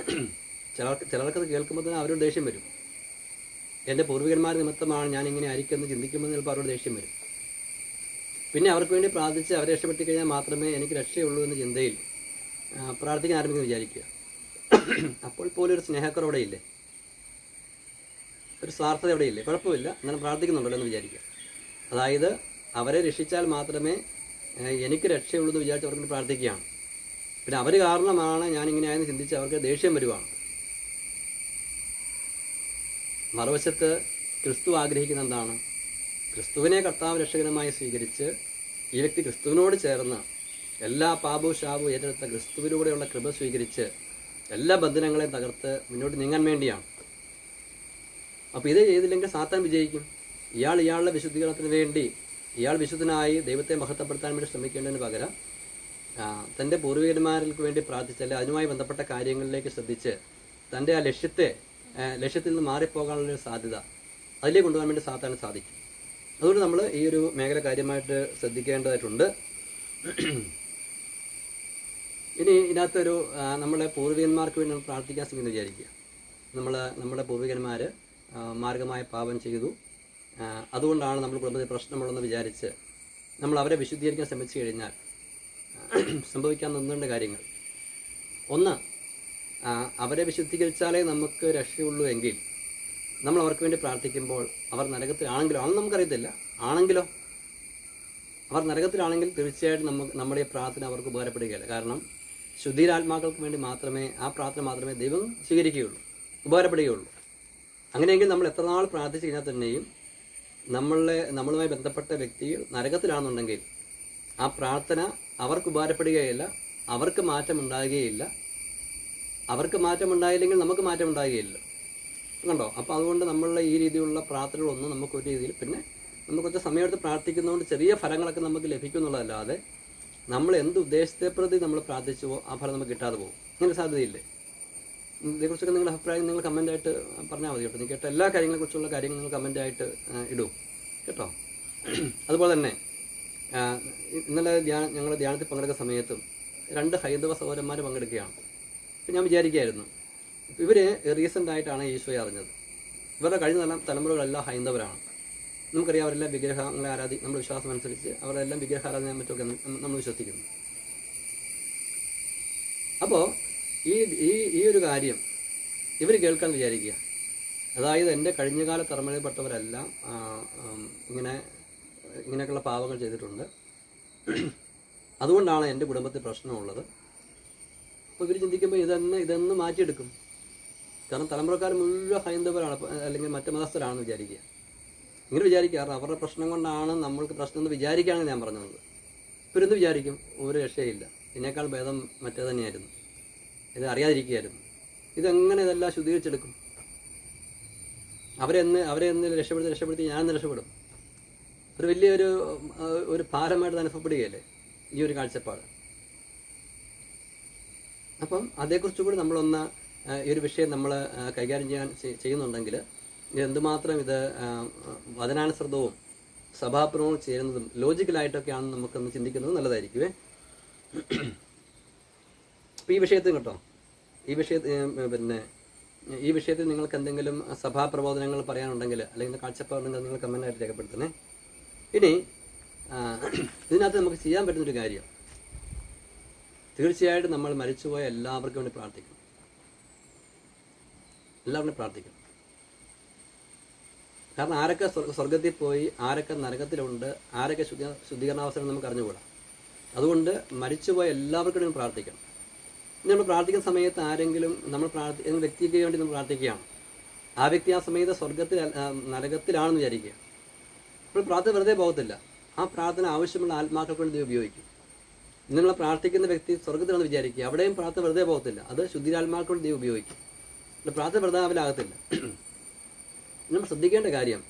ചിലർക്കത് കേൾക്കുമ്പോൾ തന്നെ അവരോട് ദേഷ്യം വരും. എൻ്റെ പൂർവികന്മാർ നിമിത്തമാണ് ഞാൻ ഇങ്ങനെ ആയിരിക്കുമെന്ന് ചിന്തിക്കുമ്പോൾ ചിലപ്പോൾ അവരോട് ദേഷ്യം വരും. പിന്നെ അവർക്ക് വേണ്ടി പ്രാർത്ഥിച്ച് അവരെ രക്ഷപ്പെടുത്തി കഴിഞ്ഞാൽ മാത്രമേ എനിക്ക് രക്ഷയുള്ളൂ എന്ന ചിന്തയിൽ പ്രാർത്ഥിക്കാൻ ആരംഭിക്കുന്നു വിചാരിക്കുക. അപ്പോൾ പോലും ഒരു സ്നേഹക്കുറവ് അവിടെ ഇല്ലേ, ഒരു സ്വാർത്ഥത അവിടെ ഇല്ലേ? കുഴപ്പമില്ല, അങ്ങനെ പ്രാർത്ഥിക്കുന്നുണ്ടല്ലോ എന്ന് വിചാരിക്കുക. അതായത് അവരെ രക്ഷിച്ചാൽ മാത്രമേ എനിക്ക് രക്ഷയുള്ളൂ എന്ന് വിചാരിച്ച് അവർക്ക് പ്രാർത്ഥിക്കുകയാണ്. പിന്നെ അവർ കാരണമാണ് ഞാനിങ്ങനെയായെന്ന് ചിന്തിച്ച് അവർക്ക് ദേഷ്യം വരുവാണ്. മറുവശത്ത് ക്രിസ്തു ആഗ്രഹിക്കുന്ന എന്താണ്? ക്രിസ്തുവിനെ കർത്താവ് രക്ഷകനുമായി സ്വീകരിച്ച് ഈ വ്യക്തി ക്രിസ്തുവിനോട് ചേർന്ന് എല്ലാ പാപവും ശാപവും ഏറ്റെടുത്ത ക്രിസ്തുവിലൂടെയുള്ള കൃപ സ്വീകരിച്ച് എല്ലാ ബന്ധനങ്ങളെയും തകർത്ത് മുന്നോട്ട് നീങ്ങാൻ വേണ്ടിയാണ്. അപ്പോൾ ഇത് ചെയ്തില്ലെങ്കിൽ സാത്താൻ വിജയിക്കും. ഇയാളുടെ വിശുദ്ധീകരണത്തിന് വേണ്ടി, ഇയാൾ വിശുദ്ധനായി ദൈവത്തെ മഹത്വപ്പെടുത്താൻ വേണ്ടി ശ്രമിക്കേണ്ടതിന് പകരം തൻ്റെ പൂർവികന്മാർക്ക് വേണ്ടി പ്രാർത്ഥിച്ചല്ല അതുമായി ബന്ധപ്പെട്ട കാര്യങ്ങളിലേക്ക് ശ്രദ്ധിച്ച് തൻ്റെ ആ ലക്ഷ്യത്തിൽ നിന്ന് മാറിപ്പോകാനുള്ളൊരു സാധ്യത അതിലേക്ക് കൊണ്ടുപോകാൻ വേണ്ടി സാത്താൻ സാധിക്കും. അതുകൊണ്ട് നമ്മൾ ഈ ഒരു മേഖല കാര്യമായിട്ട് ശ്രദ്ധിക്കേണ്ടതായിട്ടുണ്ട്. ഇനി ഇതിനകത്തൊരു നമ്മളെ പൂർവികന്മാർക്ക് വേണ്ടി നമ്മൾ പ്രാർത്ഥിക്കാൻ ശ്രമിക്കുന്നു വിചാരിക്കുക. നമ്മുടെ പൂർവികന്മാർ മാർഗമായ പാപം ചെയ്തു, അതുകൊണ്ടാണ് നമ്മൾ കുടുംബത്തിൽ പ്രശ്നമുള്ളതെന്ന് വിചാരിച്ച് നമ്മൾ അവരെ വിശുദ്ധീകരിക്കാൻ ശ്രമിച്ചു കഴിഞ്ഞാൽ സംഭവിക്കാൻ ഒന്നുണ്ട് കാര്യങ്ങൾ. ഒന്ന്, അവരെ വിശുദ്ധീകരിച്ചാലേ നമുക്ക് രക്ഷയുള്ളൂ എങ്കിൽ നമ്മൾ അവർക്ക് വേണ്ടി പ്രാർത്ഥിക്കുമ്പോൾ അവർ നരകത്തിലാണെങ്കിലോ, ആണെന്ന് നമുക്കറിയത്തില്ല, ആണെങ്കിലോ അവർ നരകത്തിലാണെങ്കിൽ തീർച്ചയായിട്ടും നമ്മുടെ ഈ പ്രാർത്ഥന അവർക്ക് ഉപകാരപ്പെടുകയില്ല. കാരണം ശുദ്ധീരാത്മാക്കൾക്ക് വേണ്ടി മാത്രമേ ആ പ്രാർത്ഥന മാത്രമേ ദൈവം സ്വീകരിക്കുകയുള്ളൂ, ഉപകാരപ്പെടുകയുള്ളൂ. അങ്ങനെയെങ്കിൽ നമ്മൾ എത്ര നാൾ പ്രാർത്ഥിച്ചു കഴിഞ്ഞാൽ തന്നെയും നമ്മളുമായി ബന്ധപ്പെട്ട വ്യക്തികൾ നരകത്തിലാണെന്നുണ്ടെങ്കിൽ ആ പ്രാർത്ഥന അവർക്ക് ഉപകാരപ്പെടുകയില്ല, അവർക്ക് മാറ്റമുണ്ടാകുകയില്ല. അവർക്ക് മാറ്റമുണ്ടായില്ലെങ്കിൽ നമുക്ക് മാറ്റമുണ്ടാകുകയില്ല. കണ്ടോ? അപ്പോൾ അതുകൊണ്ട് നമ്മളുടെ ഈ രീതിയിലുള്ള പ്രാർത്ഥനകളൊന്നും നമുക്കൊരു രീതിയിൽ പിന്നെ നമ്മൾ കുറച്ച് സമയമെടുത്ത് പ്രാർത്ഥിക്കുന്നതുകൊണ്ട് ചെറിയ ഫലങ്ങളൊക്കെ നമുക്ക് ലഭിക്കും എന്നുള്ളതല്ലാതെ നമ്മൾ എന്ത് ഉദ്ദേശത്തെ പ്രതി നമ്മൾ പ്രാർത്ഥിച്ചുവോ ആ ഫലം നമുക്ക് കിട്ടാതെ പോകും. അങ്ങനെ സാധ്യതയില്ലേ? ഇതേക്കുറിച്ചൊക്കെ നിങ്ങളുടെ അഭിപ്രായം നിങ്ങൾ കമൻ്റായിട്ട് പറഞ്ഞാൽ മതി കേട്ടോ. നിങ്ങൾ കേട്ട എല്ലാ കാര്യങ്ങളെക്കുറിച്ചുള്ള കാര്യങ്ങൾ നിങ്ങൾ കമൻ്റായിട്ട് ഇടും കേട്ടോ. അതുപോലെ തന്നെ ഇന്നലെ ഞങ്ങൾ ധ്യാനത്തിൽ പങ്കെടുക്കുന്ന സമയത്തും 2 ഹൈന്ദവ സഹോദരന്മാർ പങ്കെടുക്കുകയാണ്. അപ്പം ഞാൻ വിചാരിക്കുകയായിരുന്നു, ഇവർ റീസെൻ്റായിട്ടാണ് ഈശോയെ അറിഞ്ഞത്. ഇവരുടെ കഴിഞ്ഞ തലമുറകളെല്ലാം ഹൈന്ദവരാണ്. നമുക്കറിയാം അവരെല്ലാം വിഗ്രഹങ്ങളെ നമ്മുടെ വിശ്വാസം അനുസരിച്ച് അവരെല്ലാം വിഗ്രഹാരാധനയെ മറ്റൊക്കെ നമ്മൾ വിശ്വസിക്കുന്നു. അപ്പോൾ ഈ ഒരു കാര്യം ഇവർ കേൾക്കാൻ വിചാരിക്കുക. അതായത് എൻ്റെ കഴിഞ്ഞകാല തലമുറയിൽപ്പെട്ടവരെല്ലാം ഇങ്ങനെയൊക്കെയുള്ള പാവങ്ങൾ ചെയ്തിട്ടുണ്ട്, അതുകൊണ്ടാണ് എൻ്റെ കുടുംബത്തിൽ പ്രശ്നമുള്ളത്. അപ്പോൾ ഇവർ ചിന്തിക്കുമ്പോൾ ഇതൊന്ന് മാറ്റിയെടുക്കും. കാരണം തലമുറക്കാർ മുഴുവൻ ഹൈന്ദവരാണ് അല്ലെങ്കിൽ മറ്റ് മതസ്ഥരാണെന്ന് വിചാരിക്കുക. ഇങ്ങനെ വിചാരിക്കാറ് അവരുടെ പ്രശ്നം കൊണ്ടാണ് നമ്മൾക്ക് പ്രശ്നം എന്ന് വിചാരിക്കുകയാണെന്ന് ഞാൻ പറഞ്ഞത്. ഇവരെന്ത് വിചാരിക്കും? ഒരു രക്ഷയില്ല, ഇതിനേക്കാൾ ഭേദം മറ്റേ തന്നെയായിരുന്നു, ഇത് അറിയാതിരിക്കുകയായിരുന്നു. ഇതെല്ലാം ശുദ്ധീകരിച്ചെടുക്കും? അവരെ എന്ന് രക്ഷപ്പെടുത്തി ഞാനെന്ന് രക്ഷപ്പെടും? ഒരു വലിയൊരു ഭാരമായിട്ട് അനുഭവപ്പെടുകയല്ലേ ഈ ഒരു കാഴ്ചപ്പാട്. അപ്പം അതേക്കുറിച്ച് കൂടി നമ്മളൊന്ന് ഈ ഒരു വിഷയം നമ്മൾ കൈകാര്യം ചെയ്യുന്നുണ്ടെങ്കിൽ എന്തുമാത്രം ഇത് വചനാനുസൃതവും സഭാപ്രമവും ചേരുന്നതും ലോജിക്കലായിട്ടൊക്കെയാണെന്ന് നമുക്കൊന്ന് ചിന്തിക്കുന്നത് നല്ലതായിരിക്കുമേ. അപ്പം ഈ വിഷയത്തിൽ കേട്ടോ, ഈ വിഷയത്തിൽ നിങ്ങൾക്ക് എന്തെങ്കിലും സഭാപ്രബോധനങ്ങൾ പറയാനുണ്ടെങ്കിൽ അല്ലെങ്കിൽ കാഴ്ചപ്പാടുണ്ടെങ്കിൽ നിങ്ങൾ കമൻ്റായിട്ട് രേഖപ്പെടുത്തണേ. ഇനി ഇതിനകത്ത് നമുക്ക് ചെയ്യാൻ പറ്റുന്നൊരു കാര്യം, തീർച്ചയായിട്ടും നമ്മൾ മരിച്ചുപോയ എല്ലാവർക്കും വേണ്ടി പ്രാർത്ഥിക്കണം. എല്ലാവരും പ്രാർത്ഥിക്കണം. കാരണം ആരൊക്കെ സ്വർഗത്തിൽ പോയി, ആരൊക്കെ നരകത്തിലുണ്ട്, ആരൊക്കെ ശുദ്ധീകരണാവസരം നമുക്ക് അറിഞ്ഞുകൂടാ. അതുകൊണ്ട് മരിച്ചുപോയ എല്ലാവർക്കും വേണ്ടി പ്രാർത്ഥിക്കണം. നമ്മൾ പ്രാർത്ഥിക്കുന്ന സമയത്ത് ആരെങ്കിലും നമ്മൾ വ്യക്തിക്ക് വേണ്ടി നമ്മൾ പ്രാർത്ഥിക്കുകയാണ്, ആ വ്യക്തി ആ സമയത്ത് നരകത്തിലാണെന്ന് വിചാരിക്കുക. അപ്പോൾ പ്രാർത്ഥന വെറുതെ പോകത്തില്ല. ആ പ്രാർത്ഥന ആവശ്യമുള്ള ആത്മാക്കൾക്ക് വേണ്ടി ഉപയോഗിക്കും. നിങ്ങൾ പ്രാർത്ഥിക്കുന്ന വ്യക്തി സ്വർഗത്തിലാണെന്ന് വിചാരിക്കുക, അവിടെയും പ്രാർത്ഥന വെറുതെ പോകത്തില്ല, അത് ശുദ്ധീരാത്മാക്കൾക്ക് വേണ്ടി ഉപയോഗിക്കും. പ്രാർത്ഥന വെറുതെ അവലാകത്തില്ല. നമ്മൾ ശ്രദ്ധിക്കേണ്ട കാര്യം,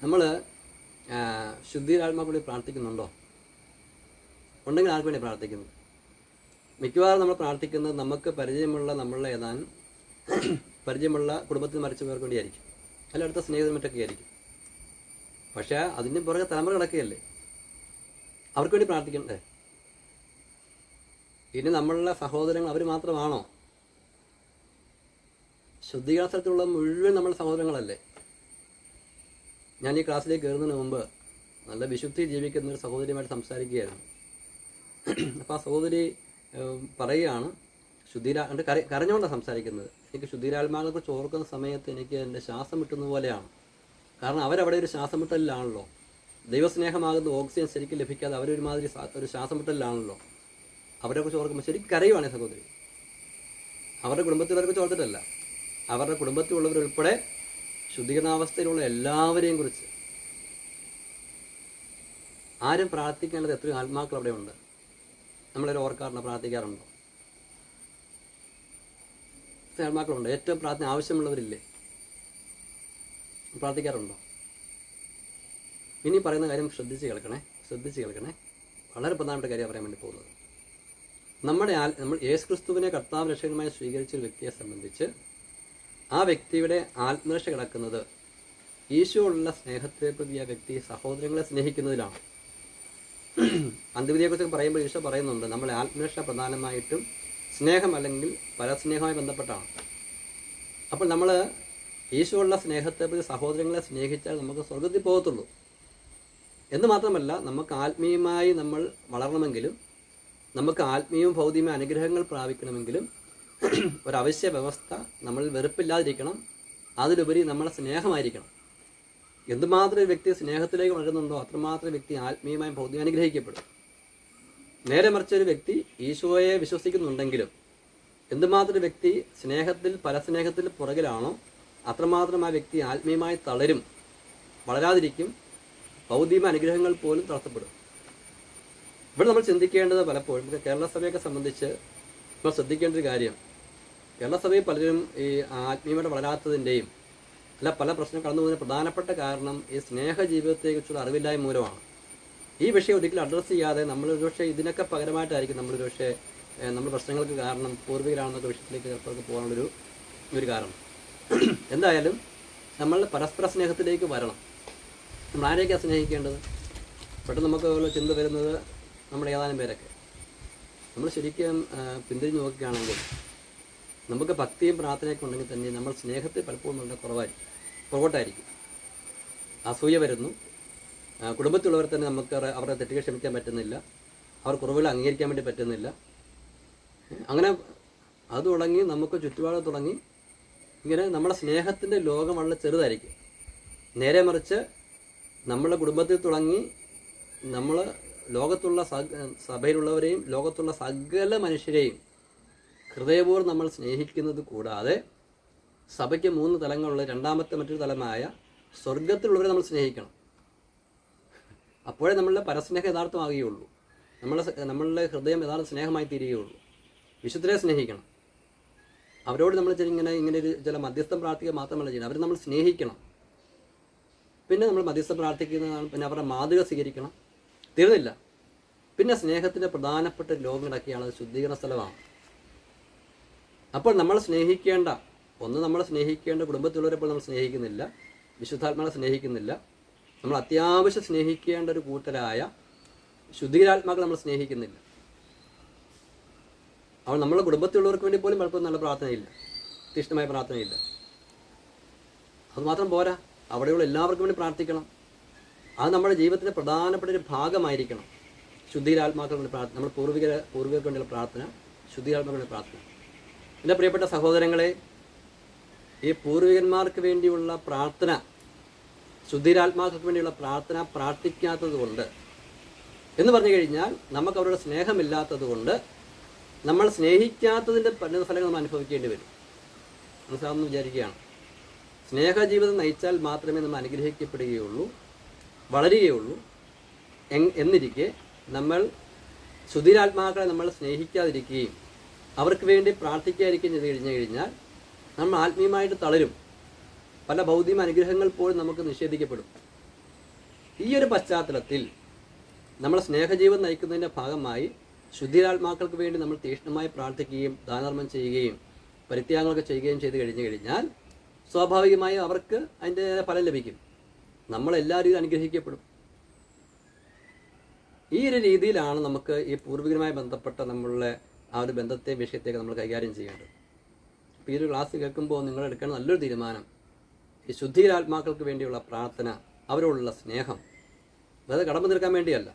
നമ്മൾ ശുദ്ധീരാത്മാക്കൾ വേണ്ടി പ്രാർത്ഥിക്കുന്നുണ്ടോ? ഉണ്ടെങ്കിൽ ആർക്ക് വേണ്ടി പ്രാർത്ഥിക്കുന്നു? മിക്കവാറും നമ്മൾ പ്രാർത്ഥിക്കുന്നത് നമുക്ക് പരിചയമുള്ള കുടുംബത്തിൽ മരിച്ചവർക്ക് വേണ്ടിയായിരിക്കും, അല്ല അടുത്ത സ്നേഹിതർ മറ്റൊക്കെ ആയിരിക്കും. പക്ഷേ അതിൻ്റെ പുറകെ തലമുറ കിടക്കുകയല്ലേ, അവർക്ക് വേണ്ടി പ്രാർത്ഥിക്കണ്ടേ? ഇനി നമ്മളുടെ സഹോദരങ്ങൾ അവർ മാത്രമാണോ? ശുദ്ധീകരണ സ്ഥലത്തുള്ള മുഴുവൻ നമ്മുടെ സഹോദരങ്ങളല്ലേ? ഞാൻ ഈ ക്ലാസ്സിലേക്ക് കയറുന്നതിന് മുമ്പ് നല്ല വിശുദ്ധി ജീവിക്കുന്ന ഒരു സഹോദരിയുമായിട്ട് സംസാരിക്കുകയായിരുന്നു. അപ്പോൾ ആ സഹോദരി പറയുകയാണ്, കരഞ്ഞുകൊണ്ടാണ് സംസാരിക്കുന്നത്. എനിക്ക് ശുദ്ധീരാത്മാക്കളെക്കുറിച്ച് ഓർക്കുന്ന സമയത്ത് എനിക്ക് എൻ്റെ ശ്വാസം വിട്ടുന്ന പോലെയാണ്. കാരണം അവരവിടെ ഒരു ശ്വാസം വിട്ടലിലാണല്ലോ, ദൈവസ്നേഹമാകുന്ന ഓക്സിജൻ ശരിക്കും ലഭിക്കാതെ അവരൊരുമാതിരി ഒരു ശ്വാസം വിട്ടലിലാണല്ലോ. അവരെക്കുറിച്ച് ഓർക്കുമ്പോൾ ശരിക്കും കരയുവാണ് സഹോദരി. അവരുടെ കുടുംബത്തിലവരെക്കുറിച്ച് ഓർത്തിട്ടല്ല, അവരുടെ കുടുംബത്തിലുള്ളവരുൾപ്പെടെ ശുദ്ധീകരണാവസ്ഥയിലുള്ള എല്ലാവരെയും കുറിച്ച്. ആരും പ്രാർത്ഥിക്കേണ്ടത് എത്രയോ ആത്മാക്കൾ അവിടെ ഉണ്ട്. നമ്മളൊരു ഓർക്കാറുണ്ടോ? പ്രാർത്ഥിക്കാറുണ്ടോ? ആത്മാക്കളുണ്ട്. ഏറ്റവും പ്രാർത്ഥന ആവശ്യമുള്ളവരില്ലേ? പ്രാർത്ഥിക്കാറുണ്ടോ? ഇനി പറയുന്ന കാര്യം ശ്രദ്ധിച്ച് കേൾക്കണേ. വളരെ പ്രധാനപ്പെട്ട കാര്യം പറയാൻ വേണ്ടി പോകുന്നത്, നമ്മൾ യേശുക്രിസ്തുവിനെ കർത്താവ് രക്ഷകനുമായി സ്വീകരിച്ച ഒരു വ്യക്തിയെ സംബന്ധിച്ച് ആ വ്യക്തിയുടെ ആത്മരക്ഷ കിടക്കുന്നത് ഈശോയുള്ള സ്നേഹത്തെ പ്രതി ആ വ്യക്തി സഹോദരങ്ങളെ സ്നേഹിക്കുന്നതിലാണ്. അന്ത്യവിധിയെക്കുറിച്ച് പറയുമ്പോൾ ഈശോ പറയുന്നുണ്ട്, നമ്മളെ ആത്മരക്ഷ പ്രധാനമായിട്ടും സ്നേഹം അല്ലെങ്കിൽ പരസ്നേഹവുമായി ബന്ധപ്പെട്ടാണ്. അപ്പോൾ നമ്മൾ ഈശോയുള്ള സ്നേഹത്തെ പ്രതി സഹോദരങ്ങളെ സ്നേഹിച്ചാൽ നമുക്ക് സ്വർഗത്തിൽ പോകത്തുള്ളൂ എന്ന് മാത്രമല്ല, നമുക്ക് ആത്മീയമായി നമ്മൾ വളരണമെങ്കിലും നമുക്ക് ആത്മീയവും ഭൗതികമായ അനുഗ്രഹങ്ങൾ പ്രാപിക്കണമെങ്കിലും ഒരവശ്യ വ്യവസ്ഥ നമ്മളിൽ വെറുപ്പില്ലാതിരിക്കണം. അതിലുപരി നമ്മളെ സ്നേഹമായിരിക്കണം. എന്തുമാത്രം ഒരു വ്യക്തി സ്നേഹത്തിലേക്ക് വളരുന്നുണ്ടോ അത്രമാത്രം വ്യക്തി ആത്മീയമായും ഭൗതികം അനുഗ്രഹിക്കപ്പെടും. നേരെ മറിച്ച് ഒരു വ്യക്തി ഈശോയെ വിശ്വസിക്കുന്നുണ്ടെങ്കിലും എന്തുമാത്രം വ്യക്തി പരസ്നേഹത്തിൽ പുറകിലാണോ അത്രമാത്രം ആ വ്യക്തി ആത്മീയമായി തളരും, വളരാതിരിക്കും, ഭൗതിക അനുഗ്രഹങ്ങൾ പോലും തടസ്സപ്പെടും. ഇവിടെ നമ്മൾ ചിന്തിക്കേണ്ടത് പലപ്പോഴും കേരള സഭയൊക്കെ സംബന്ധിച്ച് നമ്മൾ ശ്രദ്ധിക്കേണ്ട ഒരു കാര്യം, കേരള സഭയിൽ പലരും ഈ ആത്മീയമായിട്ട് വളരാത്തതിൻ്റെയും അല്ല, പല പ്രശ്നം കടന്നു പോകുന്നതിന് പ്രധാനപ്പെട്ട കാരണം ഈ സ്നേഹ ജീവിതത്തെക്കുറിച്ചുള്ള അറിവില്ലായ്മ മൂലമാണ്. ഈ വിഷയം ഒരിക്കലും അഡ്രസ്സ് ചെയ്യാതെ നമ്മൾ ഒരുപക്ഷെ ഇതിനൊക്കെ പകരമായിട്ടായിരിക്കും നമ്മളൊരുപക്ഷെ നമ്മുടെ പ്രശ്നങ്ങൾക്ക് കാരണം പൂർവികരാണെന്നൊക്കെ വിഷയത്തിലേക്ക് ചിലപ്പോൾ പോകാനുള്ളൊരു കാരണം. എന്തായാലും നമ്മൾ പരസ്പര സ്നേഹത്തിലേക്ക് വരണം. നമ്മൾ ആരെയൊക്കെയാണ് സ്നേഹിക്കേണ്ടത്? പെട്ടെന്ന് നമുക്ക് ചിന്ത വരുന്നത് നമ്മുടെ ഏതാനും പേരൊക്കെ. നമ്മൾ ശരിക്കും പിന്തിരിഞ്ഞ് നോക്കുകയാണെങ്കിൽ നമുക്ക് ഭക്തിയും പ്രാർത്ഥനയൊക്കെ ഉണ്ടെങ്കിൽ തന്നെ നമ്മൾ സ്നേഹത്തെ പലപ്പോഴും വളരെ പുറകോട്ടായിരിക്കും. അസൂയ വരുന്നു. കുടുംബത്തിലുള്ളവർ തന്നെ നമുക്ക് അവരുടെ തെറ്റുകൾ ക്ഷമിക്കാൻ പറ്റുന്നില്ല, അവർ കുറവുകൾ അംഗീകരിക്കാൻ വേണ്ടി പറ്റുന്നില്ല. അങ്ങനെ അത് തുടങ്ങി നമുക്ക് ചുറ്റുപാട് തുടങ്ങി ഇങ്ങനെ നമ്മുടെ സ്നേഹത്തിൻ്റെ ലോകം വളരെ ചെറുതായിരിക്കും. നേരെ മറിച്ച് നമ്മളുടെ കുടുംബത്തിൽ തുടങ്ങി നമ്മൾ ലോകത്തുള്ള സഭയിലുള്ളവരെയും ലോകത്തുള്ള സകല മനുഷ്യരെയും ഹൃദയപൂർവ്വം നമ്മൾ സ്നേഹിക്കുന്നത് കൂടാതെ സഭയ്ക്ക് 3 തലങ്ങളുള്ള രണ്ടാമത്തെ മറ്റൊരു തലമായ സ്വർഗത്തിലുള്ളവരെ നമ്മൾ സ്നേഹിക്കണം. അപ്പോഴേ നമ്മളുടെ പരസ്നേഹം യഥാർത്ഥമാകുകയുള്ളൂ. നമ്മളുടെ ഹൃദയം യഥാർത്ഥ സ്നേഹമായി തീരുകയുള്ളൂ. വിശുദ്ധരെ സ്നേഹിക്കണം. അവരോട് നമ്മൾ ഇങ്ങനെ ഒരു ചില മധ്യസ്ഥം പ്രാർത്ഥിക്കുക മാത്രമല്ല ചെയ്യണം, അവരെ നമ്മൾ സ്നേഹിക്കണം. പിന്നെ നമ്മൾ മധ്യസ്ഥം പ്രാർത്ഥിക്കുന്നതാണ്. പിന്നെ അവരുടെ മാതൃക സ്വീകരിക്കണം. തീർന്നില്ല. പിന്നെ സ്നേഹത്തിൻ്റെ പ്രധാനപ്പെട്ട ലോകങ്ങളൊക്കെയാണ് അത് ശുദ്ധീകരണ സ്ഥലമാണ്. അപ്പോൾ നമ്മൾ സ്നേഹിക്കേണ്ട കുടുംബത്തിലുള്ളവരെ ഇപ്പോൾ നമ്മൾ സ്നേഹിക്കുന്നില്ല, വിശുദ്ധാത്മാക്കളെ സ്നേഹിക്കുന്നില്ല. നമ്മൾ അത്യാവശ്യം സ്നേഹിക്കേണ്ട ഒരു കൂട്ടരായ ശുദ്ധീകരാത്മാക്കളെ നമ്മൾ സ്നേഹിക്കുന്നില്ല. അവൾ നമ്മളെ കുടുംബത്തിലുള്ളവർക്ക് വേണ്ടി പോലും പലപ്പോഴും നല്ല പ്രാർത്ഥനയില്ല, തീഷ്ണമായ പ്രാർത്ഥനയില്ല. അതുമാത്രം പോരാ, അവിടെയുള്ള എല്ലാവർക്കും വേണ്ടി പ്രാർത്ഥിക്കണം. അത് നമ്മുടെ ജീവിതത്തിൻ്റെ പ്രധാനപ്പെട്ട ഒരു ഭാഗമായിരിക്കണം. ശുദ്ധീരാത്മാക്കളുടെ വേണ്ടി പ്രാർത്ഥന, നമ്മൾ പൂർവികർക്ക് വേണ്ടിയുള്ള പ്രാർത്ഥന, ശുദ്ധീരാത്മാക്കളുടെ പ്രാർത്ഥന. എൻ്റെ പ്രിയപ്പെട്ട സഹോദരങ്ങളെ, ഈ പൂർവികന്മാർക്ക് വേണ്ടിയുള്ള പ്രാർത്ഥന, ശുദ്ധീരാത്മാക്കൾക്ക് വേണ്ടിയുള്ള പ്രാർത്ഥന പ്രാർത്ഥിക്കാത്തത് കൊണ്ട് എന്ന് പറഞ്ഞു കഴിഞ്ഞാൽ നമുക്ക് അവരുടെ സ്നേഹമില്ലാത്തത് കൊണ്ട് നമ്മൾ സ്നേഹിക്കാത്തതിൻ്റെ ഫലങ്ങൾ നമ്മൾ അനുഭവിക്കേണ്ടി വരും. മനസ്സിലാവുമെന്ന് വിചാരിക്കുകയാണ്. സ്നേഹജീവിതം നയിച്ചാൽ മാത്രമേ നമ്മൾ അനുഗ്രഹിക്കപ്പെടുകയുള്ളൂ, വളരുകയുള്ളൂ. എന്നിരിക്കെ നമ്മൾ ശുദ്ധീരാത്മാക്കളെ നമ്മൾ സ്നേഹിക്കാതിരിക്കുകയും അവർക്ക് വേണ്ടി പ്രാർത്ഥിക്കാതിരിക്കുകയും ചെയ്ത് കഴിഞ്ഞാൽ നമ്മൾ ആത്മീയമായിട്ട് തളരും. പല ഭൗതിക അനുഗ്രഹങ്ങൾ പോലും നമുക്ക് നിഷേധിക്കപ്പെടും. ഈ ഒരു പശ്ചാത്തലത്തിൽ നമ്മൾ സ്നേഹജീവൻ നയിക്കുന്നതിൻ്റെ ഭാഗമായി ശുദ്ധീരാത്മാക്കൾക്ക് വേണ്ടി നമ്മൾ തീക്ഷ്ണമായി പ്രാർത്ഥിക്കുകയും ദാനധർമ്മം ചെയ്യുകയും പരിത്യാഗങ്ങളൊക്കെ ചെയ്യുകയും ചെയ്ത് കഴിഞ്ഞാൽ സ്വാഭാവികമായും അവർക്ക് അതിൻ്റെ ഫലം ലഭിക്കും. നമ്മളെല്ലാവരും അനുഗ്രഹിക്കപ്പെടും. ഈ ഒരു രീതിയിലാണ് നമുക്ക് ഈ പൂർവികരുമായി ബന്ധപ്പെട്ട നമ്മളുടെ ആ ഒരു ബന്ധത്തെ വിഷയത്തേക്ക് നമ്മൾ കൈകാര്യം ചെയ്യേണ്ടത്. അപ്പോൾ ഈ ഒരു ക്ലാസ് കേൾക്കുമ്പോൾ നിങ്ങൾ എടുക്കേണ്ട നല്ലൊരു തീരുമാനം, ഈ ശുദ്ധീരാത്മാക്കൾക്ക് വേണ്ടിയുള്ള പ്രാർത്ഥന, അവരോടുള്ള സ്നേഹം, അതായത് കടമ്പ തീർക്കാൻ വേണ്ടിയല്ല,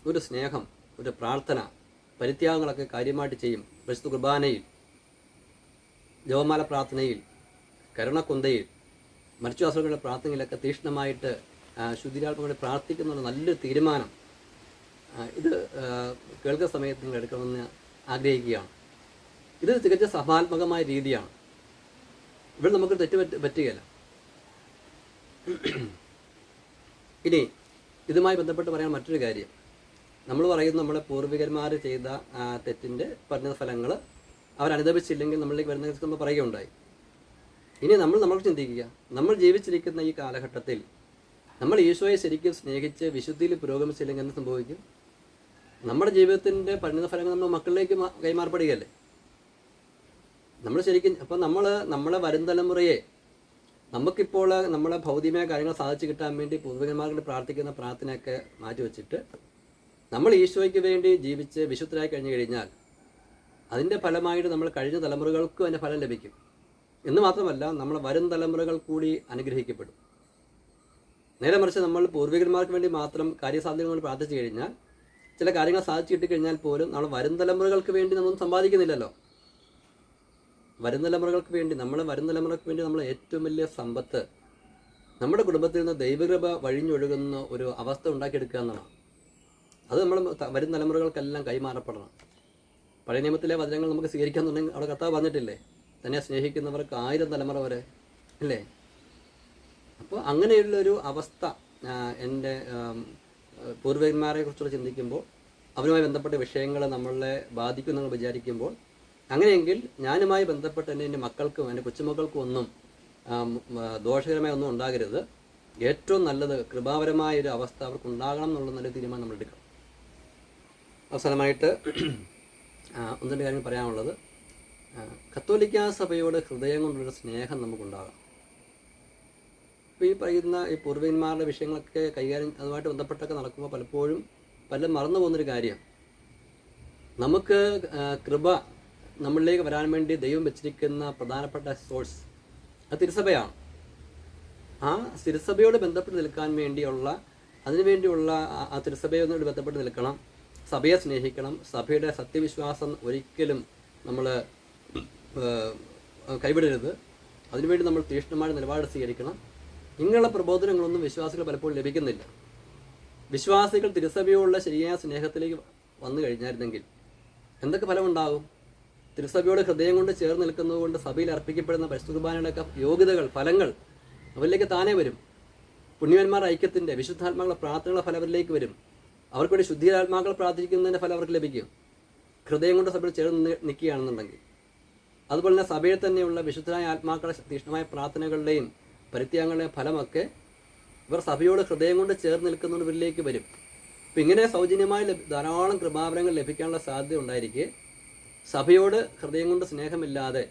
ഒരു സ്നേഹം, ഒരു പ്രാർത്ഥന, പരിത്യാഗങ്ങളൊക്കെ കാര്യമായിട്ട് ചെയ്യും. പരിശുദ്ധ കുർബാനയിൽ, ജപമാല പ്രാർത്ഥനയിൽ, കരുണക്കൊന്തയിൽ, മരിച്ചുവാസങ്ങളുടെ പ്രാർത്ഥനയിലൊക്കെ തീക്ഷ്ണമായിട്ട് ശുദ്ധീരാത്മാക്കളെ പ്രാർത്ഥിക്കുന്ന നല്ലൊരു തീരുമാനം ഇത് കേൾക്കുന്ന സമയത്ത് നിങ്ങൾ എടുക്കണമെന്ന് ആഗ്രഹിക്കുകയാണ്. ഇത് തികച്ച സഭാത്മകമായ രീതിയാണ്. ഇവിടെ നമുക്ക് തെറ്റ് പറ്റുകയില്ല. ഇനി ഇതുമായി ബന്ധപ്പെട്ട് പറയാൻ മറ്റൊരു കാര്യം, നമ്മൾ പറയുന്നു നമ്മുടെ പൂർവികന്മാർ ചെയ്ത തെറ്റിൻ്റെ പരിണിത ഫലങ്ങൾ അവരനുഭവിച്ചില്ലെങ്കിൽ നമ്മളിലേക്ക് വരുന്ന നമ്മൾ പറയുകയുണ്ടായി. ഇനി നമ്മൾ ചിന്തിക്കുക, നമ്മൾ ജീവിച്ചിരിക്കുന്ന ഈ കാലഘട്ടത്തിൽ നമ്മൾ ഈശോയെ ശരിക്കും സ്നേഹിച്ച് വിശുദ്ധിയിൽ പുരോഗമിച്ചില്ലെങ്കിൽ എന്ത് സംഭവിക്കും? നമ്മുടെ ജീവിതത്തിൻ്റെ പരിണിത ഫലങ്ങൾ നമ്മൾ മക്കളിലേക്ക് കൈമാറപ്പെടുകയല്ലേ. നമ്മൾ ശരിക്കും അപ്പോൾ നമ്മളെ വരും തലമുറയെ നമുക്കിപ്പോൾ നമ്മളെ ഭൗതികമായ കാര്യങ്ങൾ സാധിച്ചു കിട്ടാൻ വേണ്ടി പൂർവികന്മാർക്ക് പ്രാർത്ഥിക്കുന്ന പ്രാർത്ഥനയൊക്കെ മാറ്റിവെച്ചിട്ട് നമ്മൾ ഈശോയ്ക്ക് വേണ്ടി ജീവിച്ച് വിശുദ്ധരായി കഴിഞ്ഞു കഴിഞ്ഞാൽ അതിൻ്റെ ഫലമായിട്ട് നമ്മൾ കഴിഞ്ഞ തലമുറകൾക്കും അതിൻ്റെ ഫലം ലഭിക്കും. എന്ന് മാത്രമല്ല, നമ്മൾ വരും തലമുറകൾ കൂടി അനുഗ്രഹിക്കപ്പെടും. നേരെ മറിച്ച് നമ്മൾ പൂർവികന്മാർക്ക് വേണ്ടി മാത്രം കാര്യസാധ്യതകൾ പ്രാർത്ഥിച്ചു കഴിഞ്ഞാൽ ചില കാര്യങ്ങൾ സാധിച്ചു കിട്ടിക്കഴിഞ്ഞാൽ പോലും നമ്മൾ വരും തലമുറകൾക്ക് വേണ്ടി നമ്മളൊന്നും സമ്പാദിക്കുന്നില്ലല്ലോ. വരും തലമുറകൾക്ക് വേണ്ടി നമ്മൾ ഏറ്റവും വലിയ സമ്പത്ത് നമ്മുടെ കുടുംബത്തിൽ നിന്ന് ദൈവകൃപ വഴിഞ്ഞൊഴുകുന്ന ഒരു അവസ്ഥ ഉണ്ടാക്കിയെടുക്കുക എന്നതാണ്. അത് നമ്മൾ വരും തലമുറകൾക്കെല്ലാം കൈമാറപ്പെടണം. പഴയ നിയമത്തിലെ വചനങ്ങൾ നമുക്ക് സ്വീകരിക്കാന്നുണ്ടെങ്കിൽ അവിടെ കർത്താവ് പറഞ്ഞിട്ടില്ലേ, തന്നെ സ്നേഹിക്കുന്നവർക്ക് 1000 തലമുറ വരെ അല്ലേ. അപ്പോൾ അങ്ങനെയുള്ളൊരു അവസ്ഥ എൻ്റെ പൂർവികന്മാരെ കുറിച്ചുള്ള ചിന്തിക്കുമ്പോൾ, അവരുമായി ബന്ധപ്പെട്ട വിഷയങ്ങൾ നമ്മളെ ബാധിക്കുമെന്ന് വിചാരിക്കുമ്പോൾ, അങ്ങനെയെങ്കിൽ ഞാനുമായി ബന്ധപ്പെട്ട് എൻ്റെ മക്കൾക്കും എൻ്റെ കൊച്ചുമക്കൾക്കും ഒന്നും ദോഷകരമായ ഒന്നും ഉണ്ടാകരുത്. ഏറ്റവും നല്ലത് കൃപാപരമായ ഒരു അവസ്ഥ അവർക്ക് ഉണ്ടാകണം എന്നുള്ള നല്ല തീരുമാനം നമ്മൾ എടുക്കണം. അവസാനമായിട്ട് ഒന്ന് രണ്ട് കാര്യങ്ങൾ പറയാനുള്ളത്, കത്തോലിക്കാ സഭയോട് ഹൃദയം കൊണ്ടുള്ള സ്നേഹം നമുക്കുണ്ടാകണം. ഇപ്പോൾ ഈ പറയുന്ന ഈ പൂർവികന്മാരുടെ വിഷയങ്ങളൊക്കെ കൈകാര്യം അതുമായിട്ട് ബന്ധപ്പെട്ടൊക്കെ നടക്കുമ്പോൾ പലപ്പോഴും പലരും മറന്നു പോകുന്നൊരു കാര്യം, നമുക്ക് കൃപ നമ്മളിലേക്ക് വരാൻ വേണ്ടി ദൈവം വെച്ചിരിക്കുന്ന പ്രധാനപ്പെട്ട സോഴ്സ് അത് തിരുസഭയാണ്. ആ തിരുസഭയോട് ബന്ധപ്പെട്ട് നിൽക്കാൻ വേണ്ടിയുള്ള അതിനുവേണ്ടിയുള്ള ആ തിരുസഭയോട് ബന്ധപ്പെട്ട് നിൽക്കണം, സഭയെ സ്നേഹിക്കണം, സഭയുടെ സത്യവിശ്വാസം ഒരിക്കലും നമ്മൾ കൈവിടരുത്, അതിനുവേണ്ടി നമ്മൾ തീക്ഷ്ണമായ നിലപാട് സ്വീകരിക്കണം. ഇങ്ങനെയുള്ള പ്രബോധനങ്ങളൊന്നും വിശ്വാസികൾ പലപ്പോഴും ലഭിക്കുന്നില്ല. വിശ്വാസികൾ തിരുസഭയോടുള്ള ശരിയായ സ്നേഹത്തിലേക്ക് വന്നു കഴിഞ്ഞായിരുന്നെങ്കിൽ എന്തൊക്കെ ഫലമുണ്ടാകും? തിരുസഭയോട് ഹൃദയം കൊണ്ട് ചേർന്ന് നിൽക്കുന്നതുകൊണ്ട് സഭയിൽ അർപ്പിക്കപ്പെടുന്ന പരിശുദ്ധ കുർബാനയുടെയൊക്കെ യോഗ്യതകൾ, ഫലങ്ങൾ അവരിലേക്ക് താനേ വരും. പുണ്യവാന്മാർ ഐക്യത്തിൻ്റെ, വിശുദ്ധാത്മാക്കളുടെ പ്രാർത്ഥനകളുടെ ഫലം അവരിലേക്ക് വരും. അവർക്ക് വേണ്ടി ശുദ്ധിയാത്മാക്കൾ പ്രാർത്ഥിക്കുന്നതിൻ്റെ ഫലം അവർക്ക് ലഭിക്കും, ഹൃദയം കൊണ്ട് സഭയിൽ ചേർന്ന് നിൽക്കുകയാണെന്നുണ്ടെങ്കിൽ. അതുപോലെ തന്നെ സഭയിൽ തന്നെയുള്ള വിശുദ്ധരായ ആത്മാക്കളുടെ തീക്ഷ്ണമായ പ്രാർത്ഥനകളുടെയും പരിത്യാഗങ്ങളുടെയും ഫലമൊക്കെ ഇവർ സഭയോട് ഹൃദയം കൊണ്ട് ചേർന്ന് നിൽക്കുന്നവരിലേക്ക് വരും. അപ്പം ഇങ്ങനെ സൗജന്യമായി ധാരാളം കൃപാവരങ്ങൾ ലഭിക്കാനുള്ള സാധ്യത ഉണ്ടായിരിക്കെ സഭയോട് ഹൃദയം കൊണ്ട് സ്നേഹമില്ലാതെ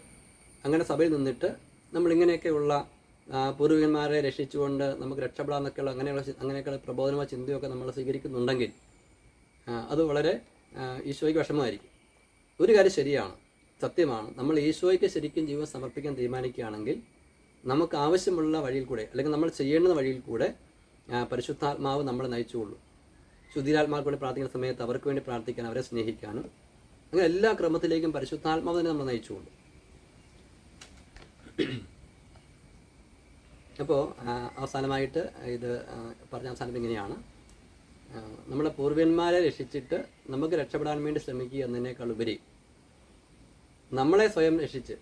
അങ്ങനെ സഭയിൽ നിന്നിട്ട് നമ്മളിങ്ങനെയൊക്കെയുള്ള പൂർവികന്മാരെ രക്ഷിച്ചുകൊണ്ട് നമുക്ക് രക്ഷപ്പെടാമെന്നൊക്കെയുള്ള അങ്ങനെയൊക്കെയുള്ള പ്രബോധനമായ ചിന്തയൊക്കെ നമ്മൾ സ്വീകരിക്കുന്നുണ്ടെങ്കിൽ അത് വളരെ ഈശോയ്ക്ക് വിഷമമായിരിക്കും. ഒരു കാര്യം ശരിയാണ്, സത്യമാണ്, നമ്മൾ ഈശോയ്ക്ക് ശരിക്കും ജീവൻ സമർപ്പിക്കാൻ തീരുമാനിക്കുകയാണെങ്കിൽ നമുക്ക് ആവശ്യമുള്ള വഴിയിൽ കൂടെ അല്ലെങ്കിൽ നമ്മൾ ചെയ്യേണ്ടുന്ന വഴിയിൽ കൂടെ പരിശുദ്ധാത്മാവ് നമ്മളെ നയിച്ചുകൊള്ളൂ. ശുദ്ധിരാത്മാർക്ക് വേണ്ടി പ്രാർത്ഥിക്കുന്ന സമയത്ത് അവർക്ക് വേണ്ടി പ്രാർത്ഥിക്കാൻ, അവരെ സ്നേഹിക്കാനും അങ്ങനെ എല്ലാ ക്രമത്തിലേക്കും പരിശുദ്ധാത്മാവ് തന്നെ നമ്മൾ നയിച്ചുകൊള്ളൂ. അപ്പോൾ അവസാനമായിട്ട് ഇത് പറഞ്ഞ അവസാനം ഇങ്ങനെയാണ്, നമ്മളെ പൂർവ്വന്മാരെ രക്ഷിച്ചിട്ട് നമുക്ക് രക്ഷപ്പെടാൻ വേണ്ടി ശ്രമിക്കുക എന്നതിനേക്കാൾ ഉപരി നമ്മളെ സ്വയം രക്ഷിച്ച്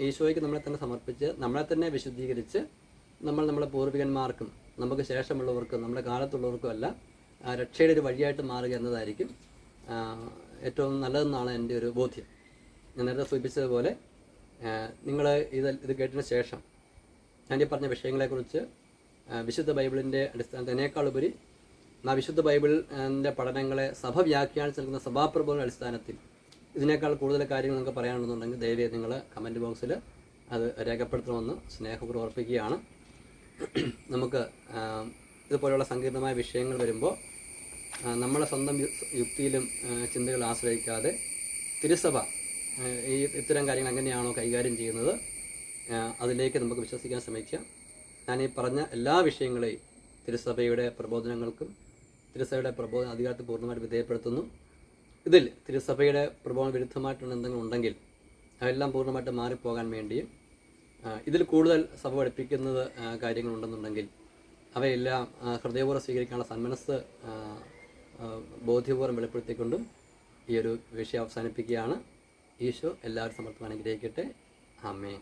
ഈശോയ്ക്ക് നമ്മളെ തന്നെ സമർപ്പിച്ച് നമ്മളെ തന്നെ വിശുദ്ധീകരിച്ച് നമ്മളെ പൂർവികന്മാർക്കും നമുക്ക് ശേഷമുള്ളവർക്കും നമ്മുടെ കാലത്തുള്ളവർക്കും എല്ലാം രക്ഷയുടെ ഒരു വഴിയായിട്ട് മാറുക എന്നതായിരിക്കും ഏറ്റവും നല്ലതെന്നാണ് എൻ്റെ ഒരു ബോധ്യം. ഞാൻ നേരത്തെ സൂചിപ്പിച്ചതുപോലെ നിങ്ങൾ ഇത് കേട്ടതിന് ശേഷം ഞാൻ ഈ പറഞ്ഞ വിഷയങ്ങളെക്കുറിച്ച് വിശുദ്ധ ബൈബിളിൻ്റെ അടിസ്ഥാനത്തിനേക്കാളുപരി വിശുദ്ധ ബൈബിളിൻ്റെ പഠനങ്ങളെ സഭ വ്യാഖ്യാനിച്ച് നൽകുന്ന സഭാപ്രബോധന അടിസ്ഥാനത്തിൽ ഇതിനേക്കാൾ കൂടുതൽ കാര്യങ്ങൾ നിങ്ങൾക്ക് പറയാനുണ്ടെന്നുണ്ടെങ്കിൽ ദയവായി നിങ്ങൾ കമൻറ്റ് ബോക്സിൽ അത് രേഖപ്പെടുത്തണമെന്ന് സ്നേഹപൂർവ്വം ഓർപ്പിക്കുകയാണ്. നമുക്ക് ഇതുപോലെയുള്ള സങ്കീർണമായ വിഷയങ്ങൾ വരുമ്പോൾ നമ്മളെ സ്വന്തം യുക്തിയിലും ചിന്തകളും ആശ്രയിക്കാതെ തിരുസഭ ഇത്തരം കാര്യങ്ങൾ എങ്ങനെയാണോ കൈകാര്യം ചെയ്യുന്നത് അതിലേക്ക് നമുക്ക് വിശ്വസിക്കാൻ ശ്രമിക്കാം. ഞാൻ ഈ പറഞ്ഞ എല്ലാ വിഷയങ്ങളെയും തിരുസഭയുടെ പ്രബോധനങ്ങൾക്കും തിരുസഭയുടെ പ്രബോധന അധികാരത്തെ പൂർണ്ണമായിട്ട് വിധേയപ്പെടുത്തുന്നു. ഇതിൽ തിരുസഭയുടെ പ്രബോധന വിരുദ്ധമായിട്ടുള്ള എന്തെങ്കിലും ഉണ്ടെങ്കിൽ അതെല്ലാം പൂർണ്ണമായിട്ട് മാറിപ്പോകാൻ വേണ്ടിയും ഇതിൽ കൂടുതൽ സഭ പഠിപ്പിക്കുന്നത് കാര്യങ്ങളുണ്ടെന്നുണ്ടെങ്കിൽ അവയെല്ലാം ഹൃദയപൂർവ്വം സ്വീകരിക്കാനുള്ള സന്മനസ് ബോധ്യപൂർവ്വം വെളിപ്പെടുത്തിക്കൊണ്ടും ഈ ഒരു വിഷയം അവസാനിപ്പിക്കുകയാണ്. ഈശോ എല്ലാവരും സമർത്ഥമായി അനുഗ്രഹിക്കട്ടെ. ആമേൻ.